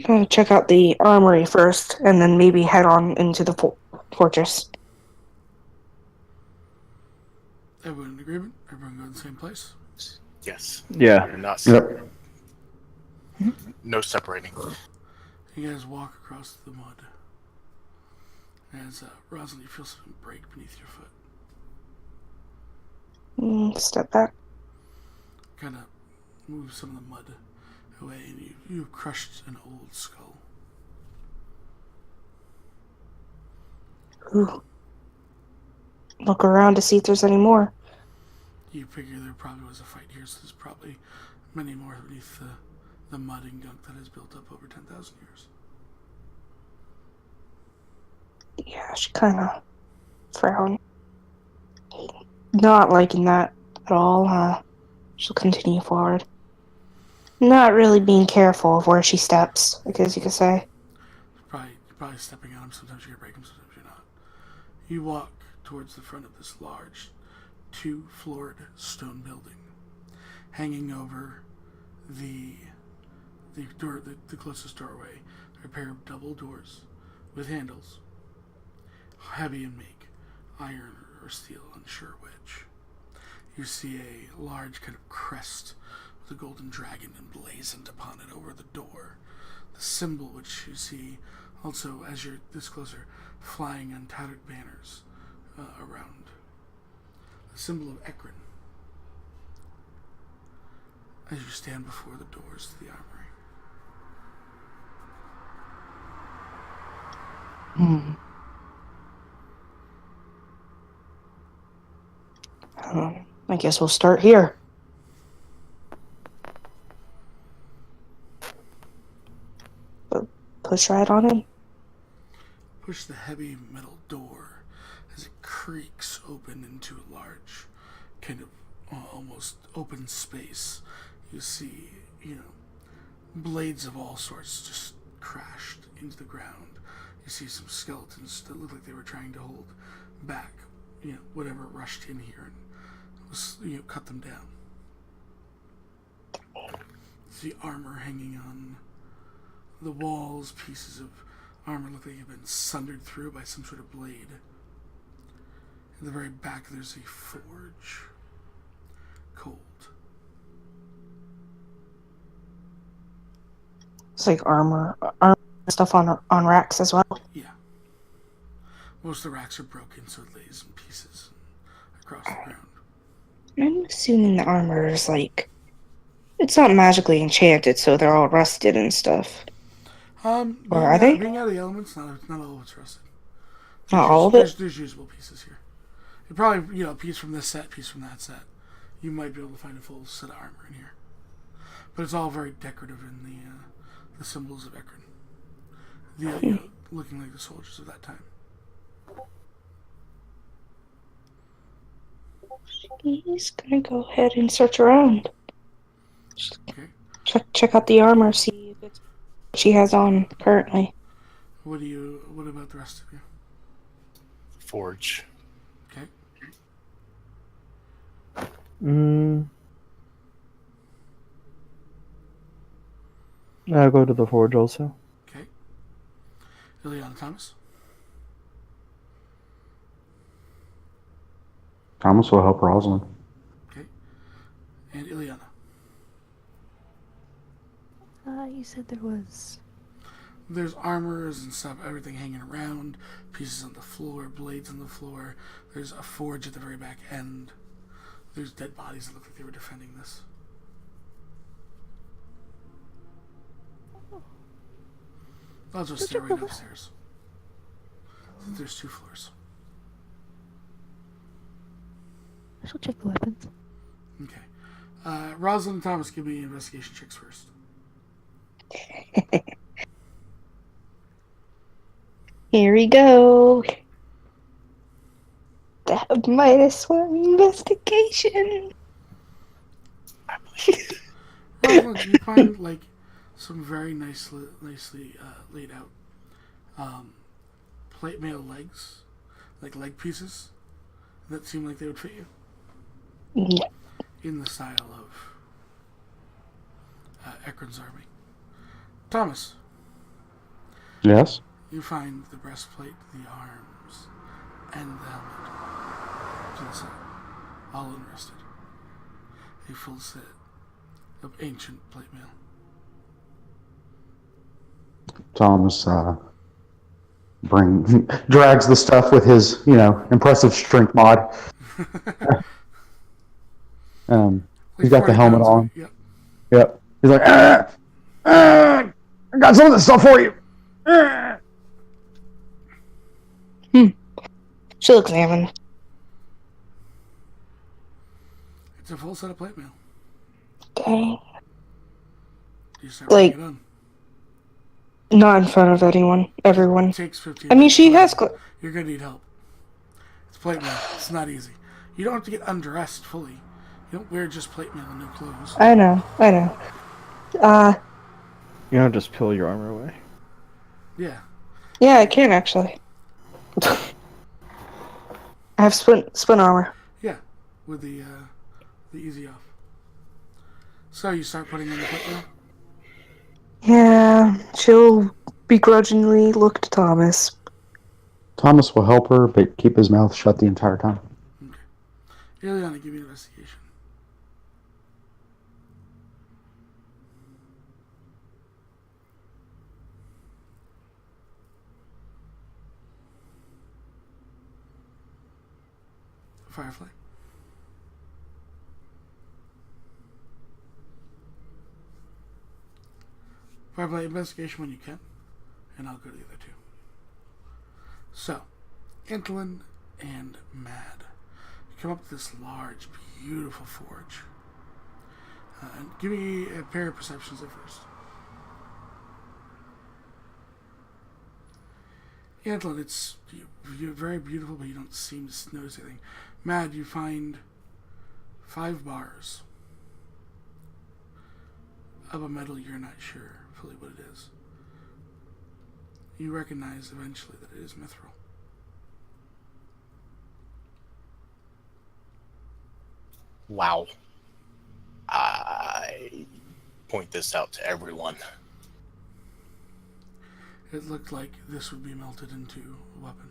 Gonna check out the armory first, and then maybe head on into the fortress. Everyone in agreement? Everyone go to the same place? Yes. Yeah. You're not Yep. no separating. You guys walk across the mud. As Rosalind, you feel something break beneath your foot. Step back. Kind of move some of the mud away, and you've crushed an old skull. Ooh. Look around to see if there's any more. You figure there probably was a fight here, so there's probably many more beneath the mud and gunk that has built up over 10,000 years. Yeah, she kind of frowned. Not liking that at all. She'll continue forward. Not really being careful of where she steps, I guess you could say. You're probably stepping on them. Sometimes you can break them, sometimes you're not. You walk towards the front of this large, two-floored stone building, hanging over the closest doorway. There are a pair of double doors with handles, heavy in make, iron or steel, unsure which. You see a large kind of crest with a golden dragon emblazoned upon it over the door. The symbol which you see also, as you're this closer, flying on tattered banners around. The symbol of Ekron. As you stand before the doors to the armory. I guess we'll start here. Push right on in. Push the heavy metal door as it creaks open into a large, kind of almost open space. You see, blades of all sorts just crashed into the ground. You see some skeletons that look like they were trying to hold back, whatever rushed in here and was, cut them down. You see armor hanging on the walls, pieces of armor look like they've been sundered through by some sort of blade. In the very back, there's a forge. Cold. It's like armor stuff on racks as well. Yeah. Most of the racks are broken, so it lays in pieces across the ground. I'm assuming the armor is it's not magically enchanted, so they're all rusted and stuff. Or are they? Being out of the elements, not all of it's rusted. Not all of it? There's usable pieces here. You probably, a piece from this set, piece from that set. You might be able to find a full set of armor in here. But it's all very decorative in the symbols of Ekron. Looking like the soldiers of that time. He's gonna go ahead and search around. Okay. Check out the armor, see if it's what she has on currently. What about the rest of you? Forge. Okay. I'll go to the forge also. Okay. Ileana Thomas. Thomas will help Rosalind. Okay. And Ileana. You said there was... There's armors and stuff, everything hanging around, pieces on the floor, blades on the floor. There's a forge at the very back end. There's dead bodies that look like they were defending this. I'll just stay right upstairs. There's 2 floors. I shall check the weapons. Okay. Rosalind and Thomas, give me investigation checks first. Here we go. That -1 investigation. I believe. Well, look, you find like some very nicely laid out plate mail legs, like leg pieces that seem like they would fit you Yeah. in the style of Ekron's army. Thomas, Yes. you find the breastplate, the arms, and the helmet to the side, all unrested. A full set of ancient plate mail. Thomas drags the stuff with his, impressive strength mod. He's got the 40 helmet pounds on. Yep. Yep. He's like, I got some of this stuff for you. She'll examine. It's a full set of plate mail. Okay. You start Like- putting it on. Not in front of everyone. It takes 15 I mean, minutes she to has. put it on. You're going to need help. It's plate mail. It's not easy. You don't have to get undressed fully. You don't wear just plate mail and no clothes. I know. You don't just peel your armor away. Yeah. Yeah, I can actually. I have spin armor. Yeah. With the easy off. So you start putting in the plate mail? Yeah, she'll begrudgingly look to Thomas. Thomas will help her, but keep his mouth shut the entire time. Okay. Ileana, give me an investigation. Firefly. Firefly, investigation when you can, and I'll go to the other two. So, Antolin and Mad. You come up to this large, beautiful forge. And give me a pair of perceptions at first. Antolin, it's you're very beautiful, but you don't seem to notice anything. Mad, you find 5 bars of a metal you're not sure fully what it is. You recognize eventually that it is mithril. Wow. I point this out to everyone. It looked like this would be melted into a weapon.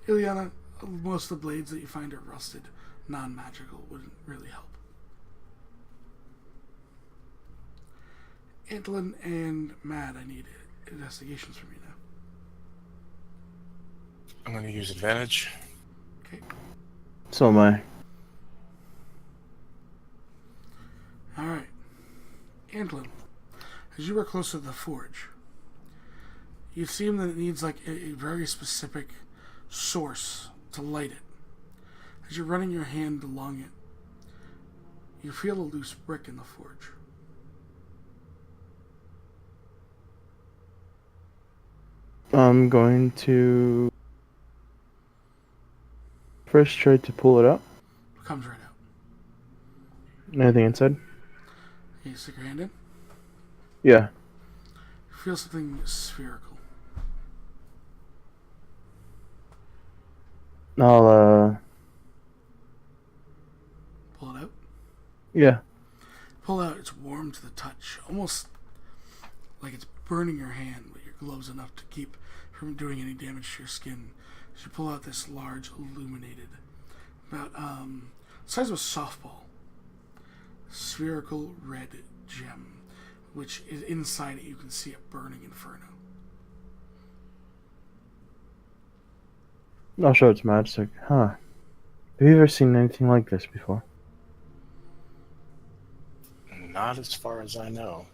Ileana, most of the blades that you find are rusted, non-magical, wouldn't really help. Antolin and Mad, I need investigations from you now. I'm going to use advantage. Okay. So am I. Alright. Antolin, as you are close to the forge, you seem that it needs like a very specific source to light it. As you're running your hand along it, you feel a loose brick in the forge. I'm going to first try to pull it out. It comes right out. Anything inside? You stick your hand in. Yeah. You feel something spherical. I'll Pull it out. yeah. Pull out. It's warm to the touch, almost like it's burning your hand, but your glove's enough to keep from doing any damage to your skin. So you pull out this large, illuminated, about size of a softball, spherical red gem, which is inside it. You can see a burning inferno. I'll show it to Matt. It's like, huh. Have you ever seen anything like this before? Not as far as I know.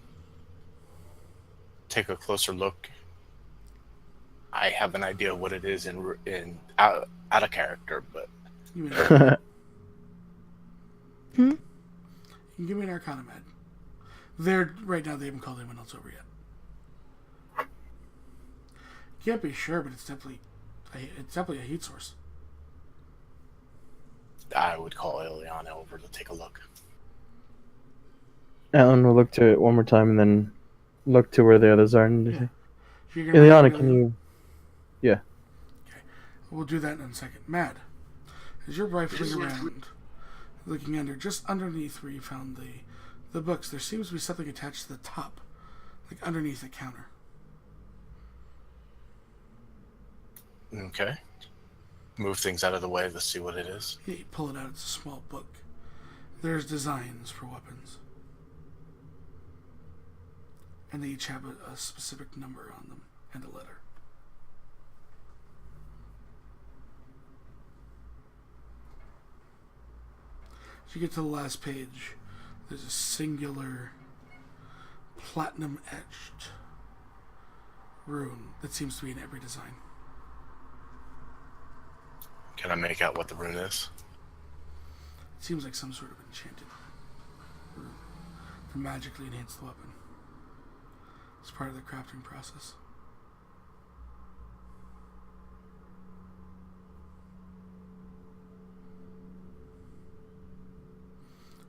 Take a closer look. I have an idea what it is in out of character, but You may You can give me an Arcana, Mad. They're right now. They haven't called anyone else over yet. Can't be sure, but it's definitely a heat source. I would call Ileana over to take a look. Alan will look to it one more time and then look to where the others are. And Yeah. say, If you're gonna Ileana, write can you? Yeah. We'll do that in a second. Mad, as you're rifling around, looking under, just underneath where you found the books, there seems to be something attached to the top, like underneath the counter. Okay. Move things out of the way. Let's see what it is. You pull it out. It's a small book. There's designs for weapons, and they each have a specific number on them and a letter. As you get to the last page, there's a singular platinum etched rune that seems to be in every design. Can I make out what the rune is? It seems like some sort of enchanted rune to magically enhance the weapon. It's part of the crafting process.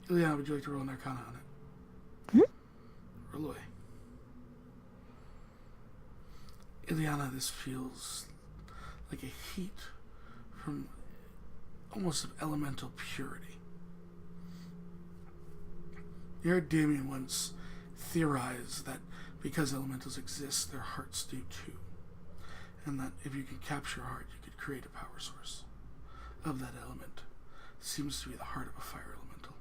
Ileana, would you like to roll an arcana on it? Roll away. Ileana, this feels like a heat from almost of elemental purity. You heard Damien once theorize that because elementals exist, their hearts do too. And that if you could capture a heart, you could create a power source of that element. It seems to be the heart of a fire elemental.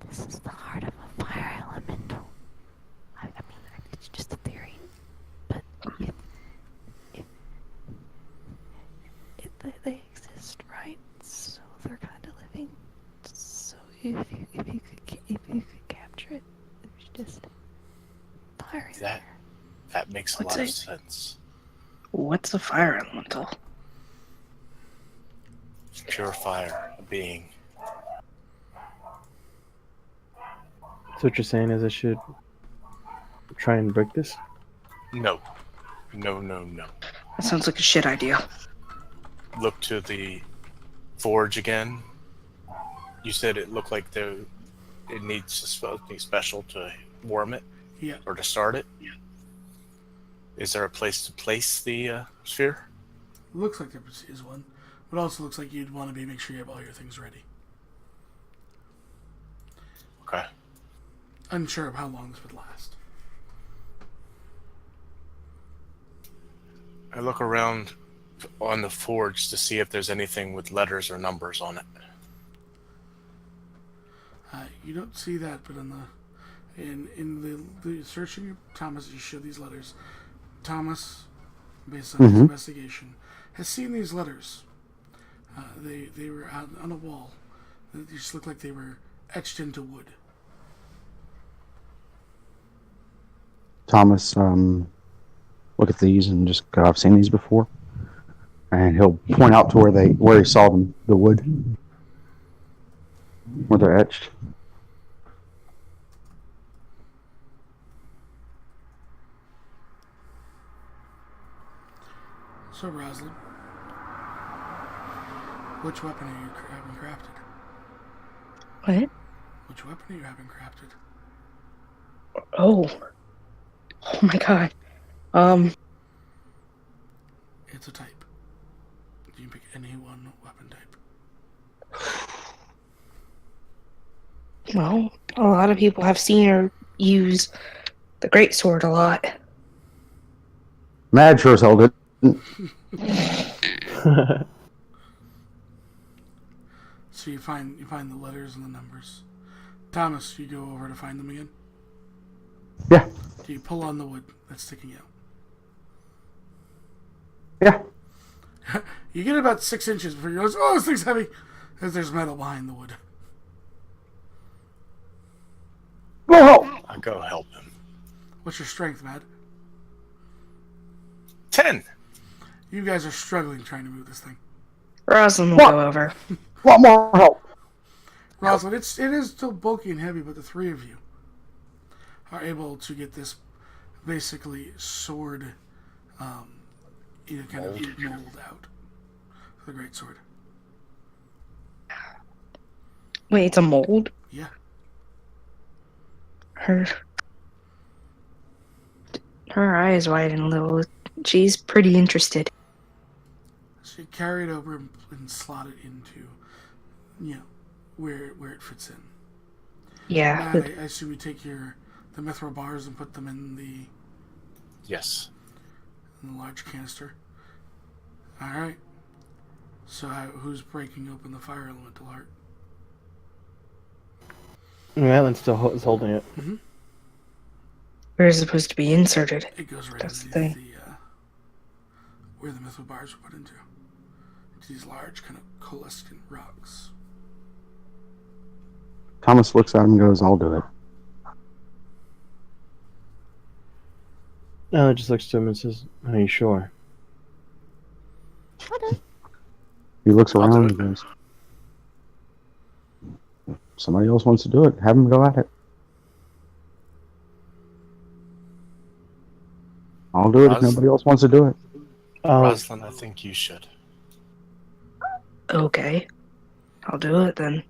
This is the heart of a fire elemental. I mean, it's just a theory. But if they exist, right? So they're kind of living. So if you could capture it, there's just fire in there. That makes a lot of sense. What's a fire elemental? Pure fire, a being. So what you're saying is I should try and break this? No. No. That sounds like a shit idea. Look to the forge again. You said it looked like it needs something special to warm it? Yeah. Or to start it? Yeah. Is there a place to place the sphere? Looks like there is one. But also looks like you'd want to make sure you have all your things ready. Okay. Unsure of how long this would last. I look around on the forge to see if there's anything with letters or numbers on it. You don't see that, but in the searching of Thomas, you show these letters. Thomas, based on his investigation, has seen these letters. They were out on a wall. They just looked like they were etched into wood. Thomas, look at these and just go, I've seen these before. And he'll point out to where he saw them, the wood, where they're etched. So, Rosalind, which weapon are you having crafted? What? Which weapon are you having crafted? Oh my god. It's a type. You can pick any one weapon type. Well, a lot of people have seen her use the greatsword a lot. Mad sure as hell didn't. So you find the letters and the numbers. Thomas, you go over to find them again? Yeah. Do you pull on the wood that's sticking out? Yeah. You get about 6 inches before you realize, oh, this thing's heavy, because there's metal behind the wood. Go help. I go help him. What's your strength, Matt? 10! You guys are struggling trying to move this thing. Rosalind will What? go over. Want more help? Rosalind, it is still bulky and heavy, but the three of you are able to get this basically sword kind of mold out. the greatsword. Wait, it's a mold? Yeah. Her eyes widen a little. She's pretty interested. So you carry it over and slot it into, where it fits in. Yeah. Matt, I assume you take the mithril bars and put them in the Yes. large canister. All right. So who's breaking open the fire elemental heart? Madeline still is holding it. Where is it supposed to be inserted? It goes right That's the underneath thing. where the mithril bars were put into these large kind of coalescent rocks. Thomas looks at him and goes, "I'll do it." Madeline just looks to him and says, "Are you sure?" He looks I'll around do and goes, "Somebody else wants to do it. Have him go at it. I'll do it if nobody else wants to do it." Rosalind, I think you should. Okay. I'll do it then.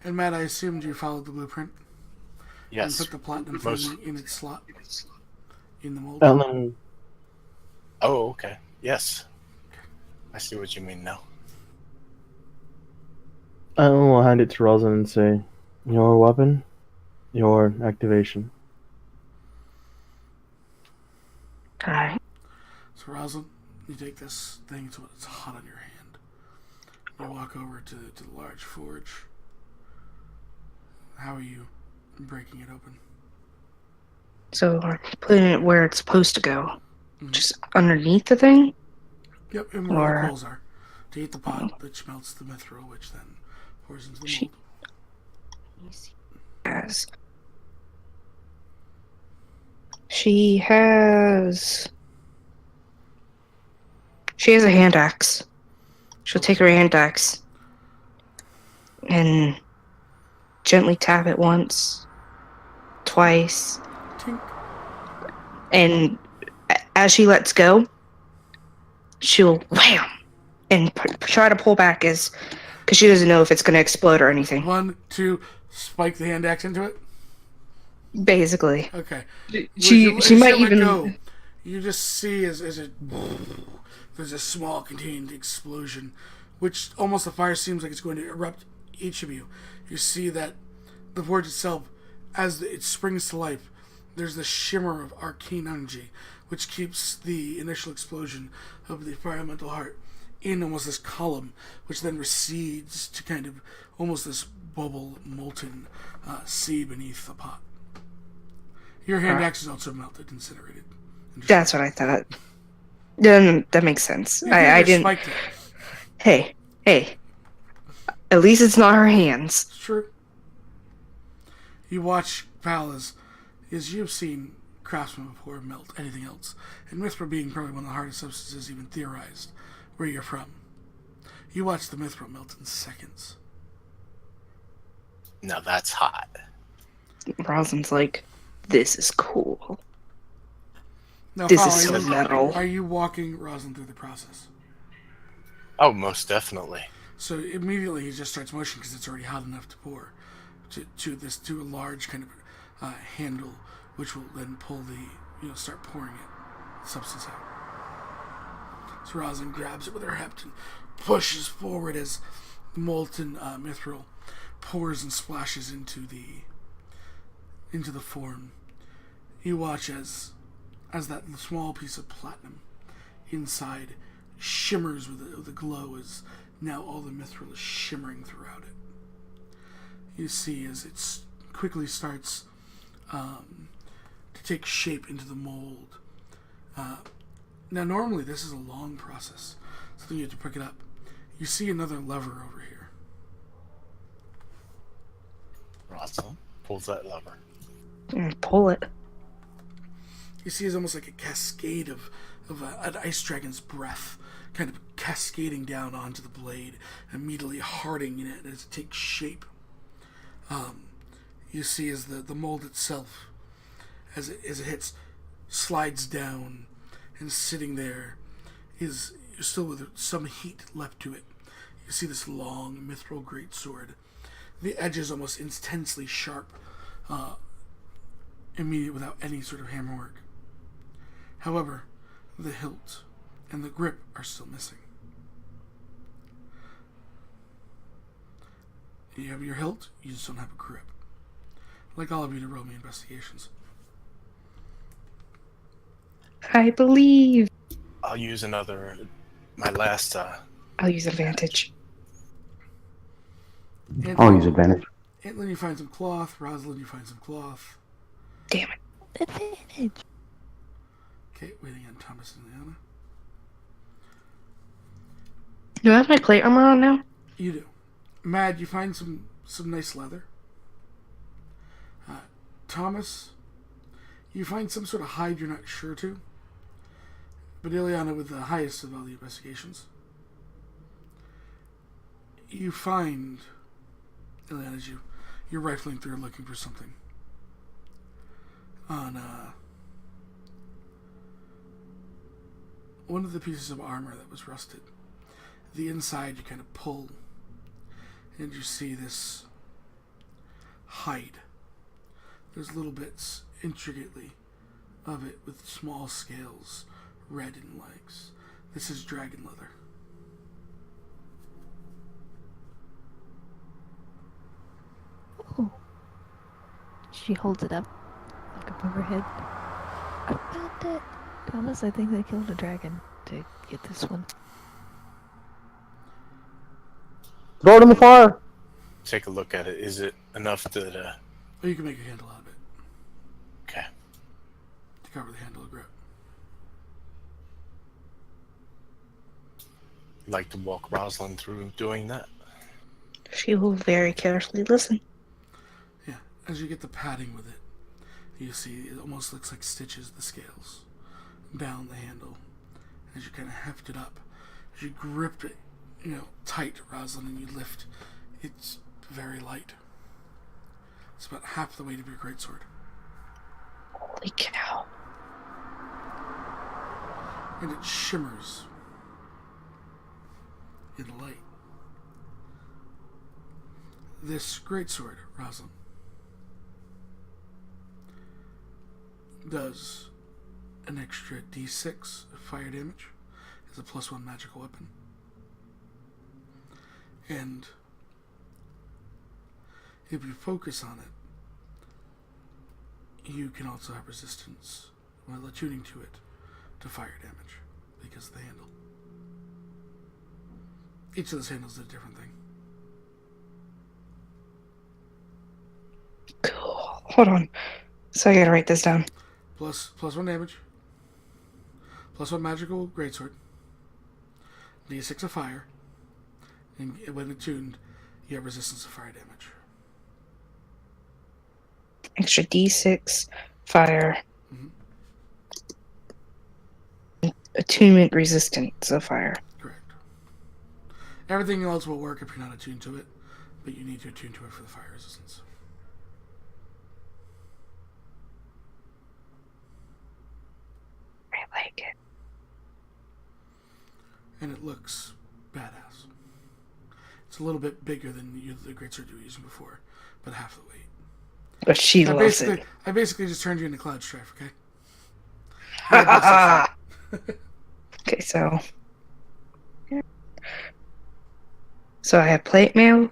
And Matt, I assumed you followed the blueprint Yes. and put the platinum Most- thing in its slot in the mold. Madeline, Oh, okay. Yes. I see what you mean now. will hand it to Rosalind and say, "Your weapon, your activation." Alright. So Rosalind, you take this thing so it's hot on your hand. You walk over to the large forge. How are you breaking it open? So we're putting it where it's supposed to go. Mhm. Just underneath the thing? Yep, and where Or- the coals are. To heat the pot, which melts the mithril, which then pours into the She- mold. Yes. She has a hand axe. She'll take her hand axe and gently tap it once, twice, Tink. and as she lets go, she'll wham and try to pull back because she doesn't know if it's going to explode or anything. 1, 2, spike the hand axe into it. Basically, Okay. she As you might let even go, you just see as it there's a small contained explosion, which almost the fire seems like it's going to erupt each of you. You see that the forge itself, as it springs to life, there's the shimmer of arcane energy, which keeps the initial explosion of the fire elemental heart in almost this column, which then recedes to kind of almost this bubble, molten sea beneath the pot. Your hand axe is also melted, incinerated. That's what I thought. Then that makes sense. You I could've didn't. spiked it. Hey. At least it's not her hands. It's true. You watch Pal as you've seen craftsmen before melt anything else, and mithril being probably one of the hardest substances even theorized where you're from. You watch the mithril melt in seconds. Now that's hot. Rosalind's like, this is cool. Now, This Pal, is so metal. are you walking Rosalind through the process? Oh, most definitely. So immediately he just starts motioning because it's already hot enough to pour to a large kind of handle, which will then pull start pouring it substance out. So Rosalind grabs it with her hept and pushes forward as the molten mithril pours and splashes into the form. You watch as that small piece of platinum inside shimmers with a glow as now all the mithril is shimmering throughout it. You see as it quickly starts to take shape into the mold. Now normally this is a long process, so you have to pick it up. You see another lever over here. Rosalind pulls that lever. Pull it. You see it's almost like a cascade of an ice dragon's breath kind of cascading down onto the blade, immediately hardening in it as it takes shape. You see as the mold itself, as it hits, slides down, and sitting there is still with some heat left to it, You see this long mithril greatsword. The edges almost intensely sharp, immediate without any sort of hammerwork. However, the hilt and the grip are still missing. You have your hilt, you just don't have a grip. I'd like all of you to roll me investigations. I believe. I'll use my last. I'll use advantage. I'll use advantage. Antlin, you find some cloth. Rosalind, you find some cloth. Damn it. Advantage. Okay, waiting on Thomas and Liana. Do I have my plate armor on now? You do. Mad, you find some nice leather. Thomas, you find some sort of hide you're not sure to. But Ileana with the highest of all the investigations. You find, Ileana, as you're rifling through looking for something. On one of the pieces of armor that was rusted. The inside you kind of pull, and you see this hide. There's little bits intricately of it with small scales, red in legs. This is dragon leather. Oh. She holds it up, like above her head. I found it. Thomas, I think they killed a dragon to get this one. Throw it in the fire. Take a look at it. Is it enough that? Or you can make a handle out of it Okay. to cover the handle of grip. I'd like to walk Rosalind through doing that. She will very carefully listen. Yeah, as you get the padding with it, you see it almost looks like stitches, the scales, down the handle. As you kind of heft it up, as you grip it, tight, Rosalind, and you lift, it's very light. It's about half the weight of your greatsword. Holy cow. And it shimmers in the light. This greatsword, Rosalind, does an extra d6 of fire damage as a +1 magical weapon. And if you focus on it, you can also have resistance while attuning to it to fire damage because of the handle. Each of those handles did a different thing. Cool. Hold on. So I gotta write this down. +1 damage, +1 magical greatsword, d6 of fire, and when attuned, you have resistance to fire damage. Extra d6, fire. Attunement resistance of fire. Correct. Everything else will work if you're not attuned to it, but you need to attune to it for the fire resistance. I like it. And it looks badass. It's a little bit bigger than the greatsword you were using before, but half the weight. But she loves it. I basically just turned you into Cloud Strife, okay? Okay, so I have plate mail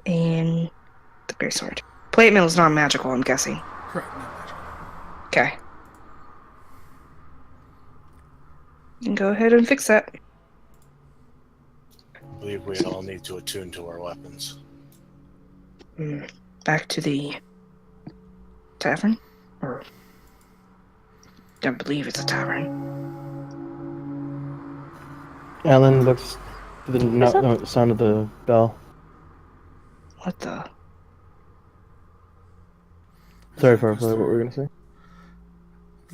and the greatsword. Plate mail is not magical, I'm guessing. Correct, not magical. Okay. You can go ahead and fix that. I believe we all need to attune to our weapons. Back to the tavern? Or don't believe it's a tavern. Alan looks to the sound of the bell. What the? Sorry for what we were gonna say.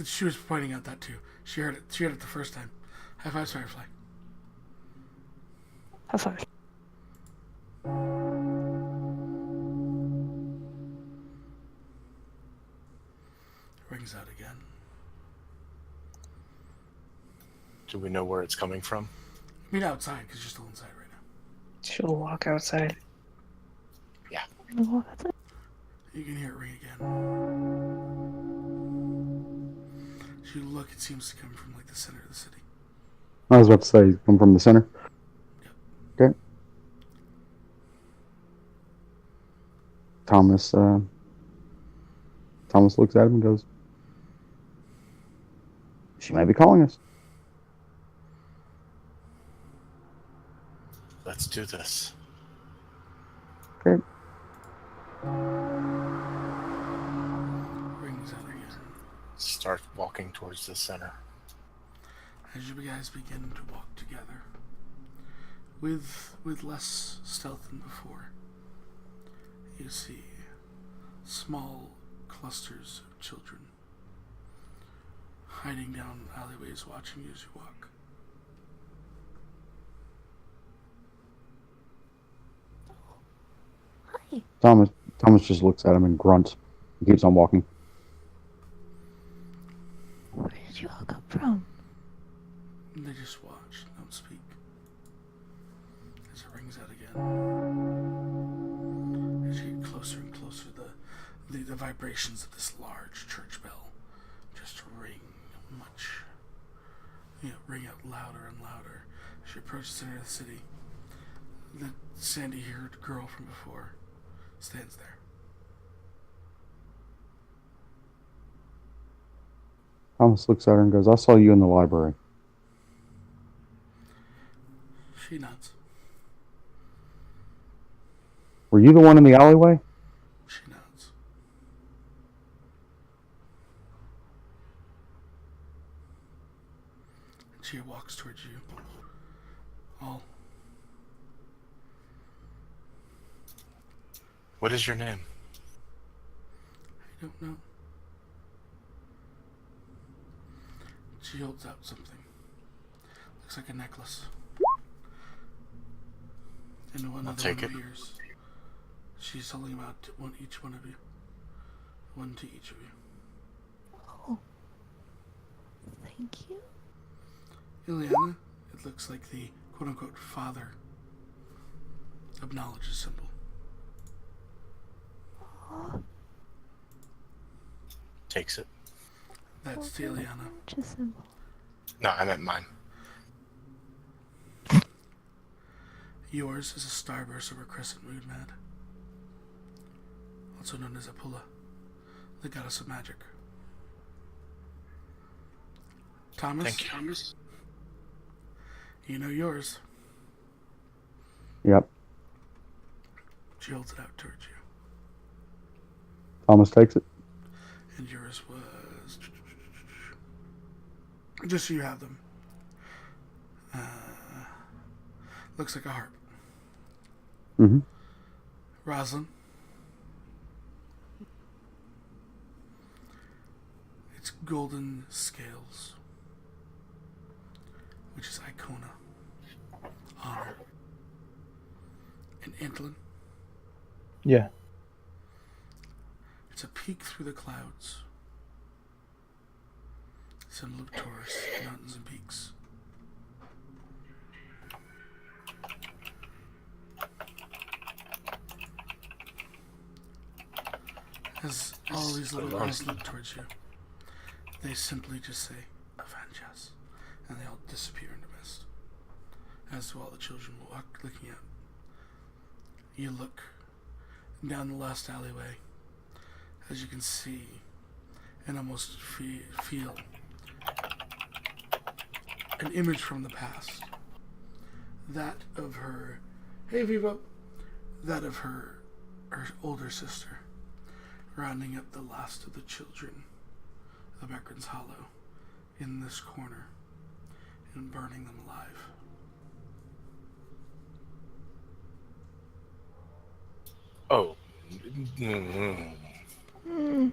She was pointing out that too. She heard it. She heard it the first time. High five, Firefly. How far? Rings out again. Do we know where it's coming from? I mean outside, because you're still inside right now. She'll walk outside. Oh, that's it. You can hear it ring again. As you look, it seems to come from like the center of the city. I was about to say, come from the center. Okay. Thomas looks at him and goes, "She may be calling us." Let's do this. Okay. Rings out again. Start walking towards the center. As you guys begin to walk together, with less stealth than before, you see small clusters of children hiding down alleyways, watching you as you walk. Hi. Thomas just looks at him and grunts and keeps on walking. Where did you all come from? And they just watch, don't speak. As it rings out again. As you get closer and closer, the vibrations of this large church bell just ring ring out louder and louder. As you approach the center of the city, the sandy-haired girl from before stands there. Thomas looks at her and goes, "I saw you in the library." She nods. "Were you the one in the alleyway?" She nods. She walks towards you. All. What is your name? I don't know. She holds out something. Looks like a necklace. And one I'll other take one it. appears. She's holding them out to each one of you. One to each of you. Oh. Thank you. Ileana, it looks like the quote-unquote father of knowledge symbol. Oh, Takes it. That's to Ileana. just symbol. No, I meant mine. Yours is a starburst over Crescent Moon Mad, also known as Apula, the goddess of magic. Thomas, Thank you. Thomas, you know yours. Yep. She holds it out towards you. Thomas takes it. And yours was... Just so you have them. Looks like a harp. Mm-hmm. Rosalind. It's golden scales, which is Icona, honor. And Antlin, Yeah. it's a peak through the clouds, symbol of Taurus, mountains and peaks. As all these little eyes look towards you, they simply just say, "Avenge us," and they all disappear into mist. As do all the children walk looking out. You look down the last alleyway, as you can see and almost feel an image from the past. That of her, hey Viva, that of her older sister, rounding up the last of the children of Ekron's Hollow in this corner and burning them alive. Oh. Hmm.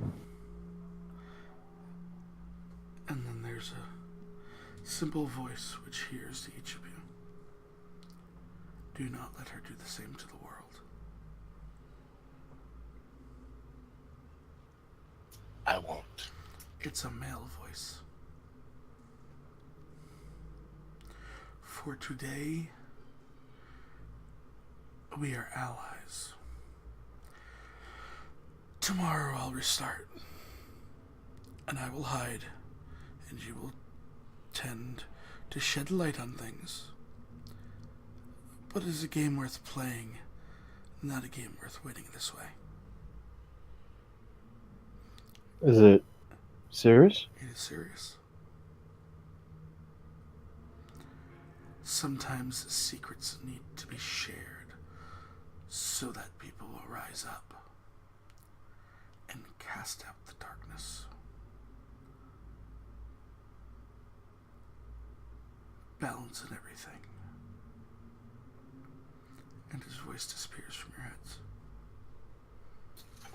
And then there's a simple voice which hears to each of you. Do not let her do the same to the world. I won't. It's a male voice. For today, we are allies. Tomorrow I'll restart, and I will hide, and you will tend to shed light on things. But it is a game worth playing, not a game worth winning this way. Is it serious? It is serious. Sometimes secrets need to be shared so that people will rise up and cast out the darkness. Balance in everything. And his voice disappears from your heads.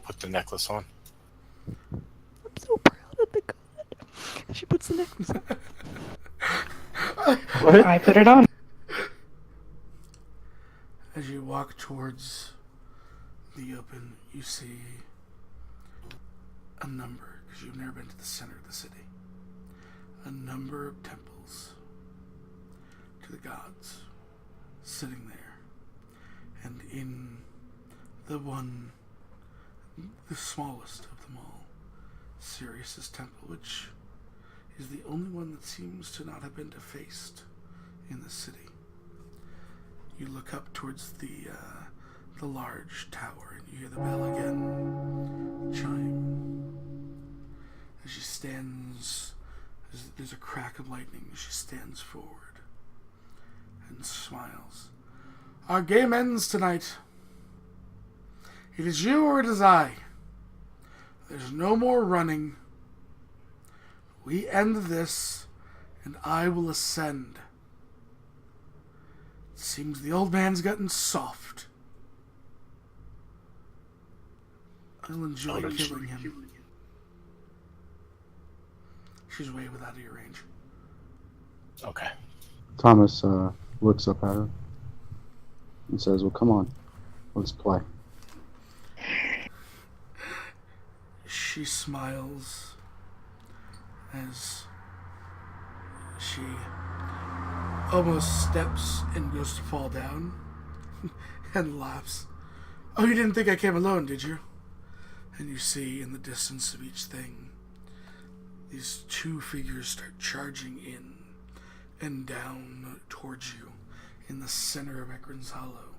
Put the necklace on. I'm so proud of the god. She puts the necklace on. What? I put it on. As you walk towards the open, you see a number, because you've never been to the center of the city, a number of temples to the gods sitting there. And in the one, the smallest of them all, Sirius's temple, which is the only one that seems to not have been defaced in the city. You look up towards the large tower, and you hear the bell again chime. As she stands, there's a crack of lightning. She stands forward and smiles. Our game ends tonight. It is you or it is I. There's no more running. We end this, and I will ascend. It seems the old man's gotten soft. I'll enjoy killing him. She's way without your range. Okay. Thomas looks up at her and says, well, come on. Let's play. She smiles as she almost steps and goes to fall down and laughs. Oh, you didn't think I came alone, did you? And you see in the distance of each thing, these two figures start charging in and down towards you in the center of Ekron's Hollow,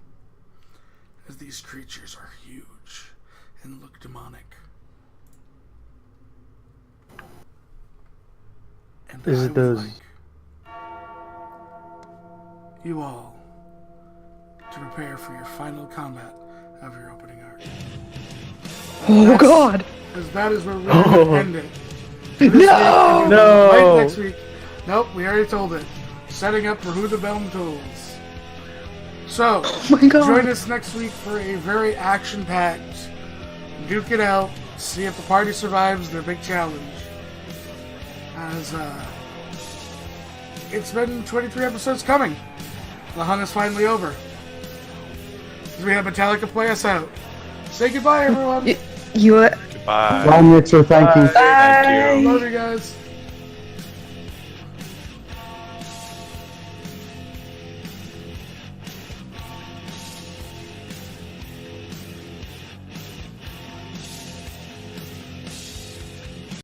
as these creatures are huge and look demonic. And Is I it would those- like you all to prepare for your final combat of your opening arc. Oh That's- god! As that is where we're going to end it. This week, No! and No! Right next week. Nope, we already told it. Setting up for Who the Bell Tolls. So, Oh my god! join us next week for a very action-packed duke it out, see if the party survives their big challenge. As it's been 23 episodes coming. The hunt is finally over. As we have Metallica play us out. Say goodbye, everyone. You Goodbye. Bye, Mixer. Thank you. Bye. Thank you. Love you guys.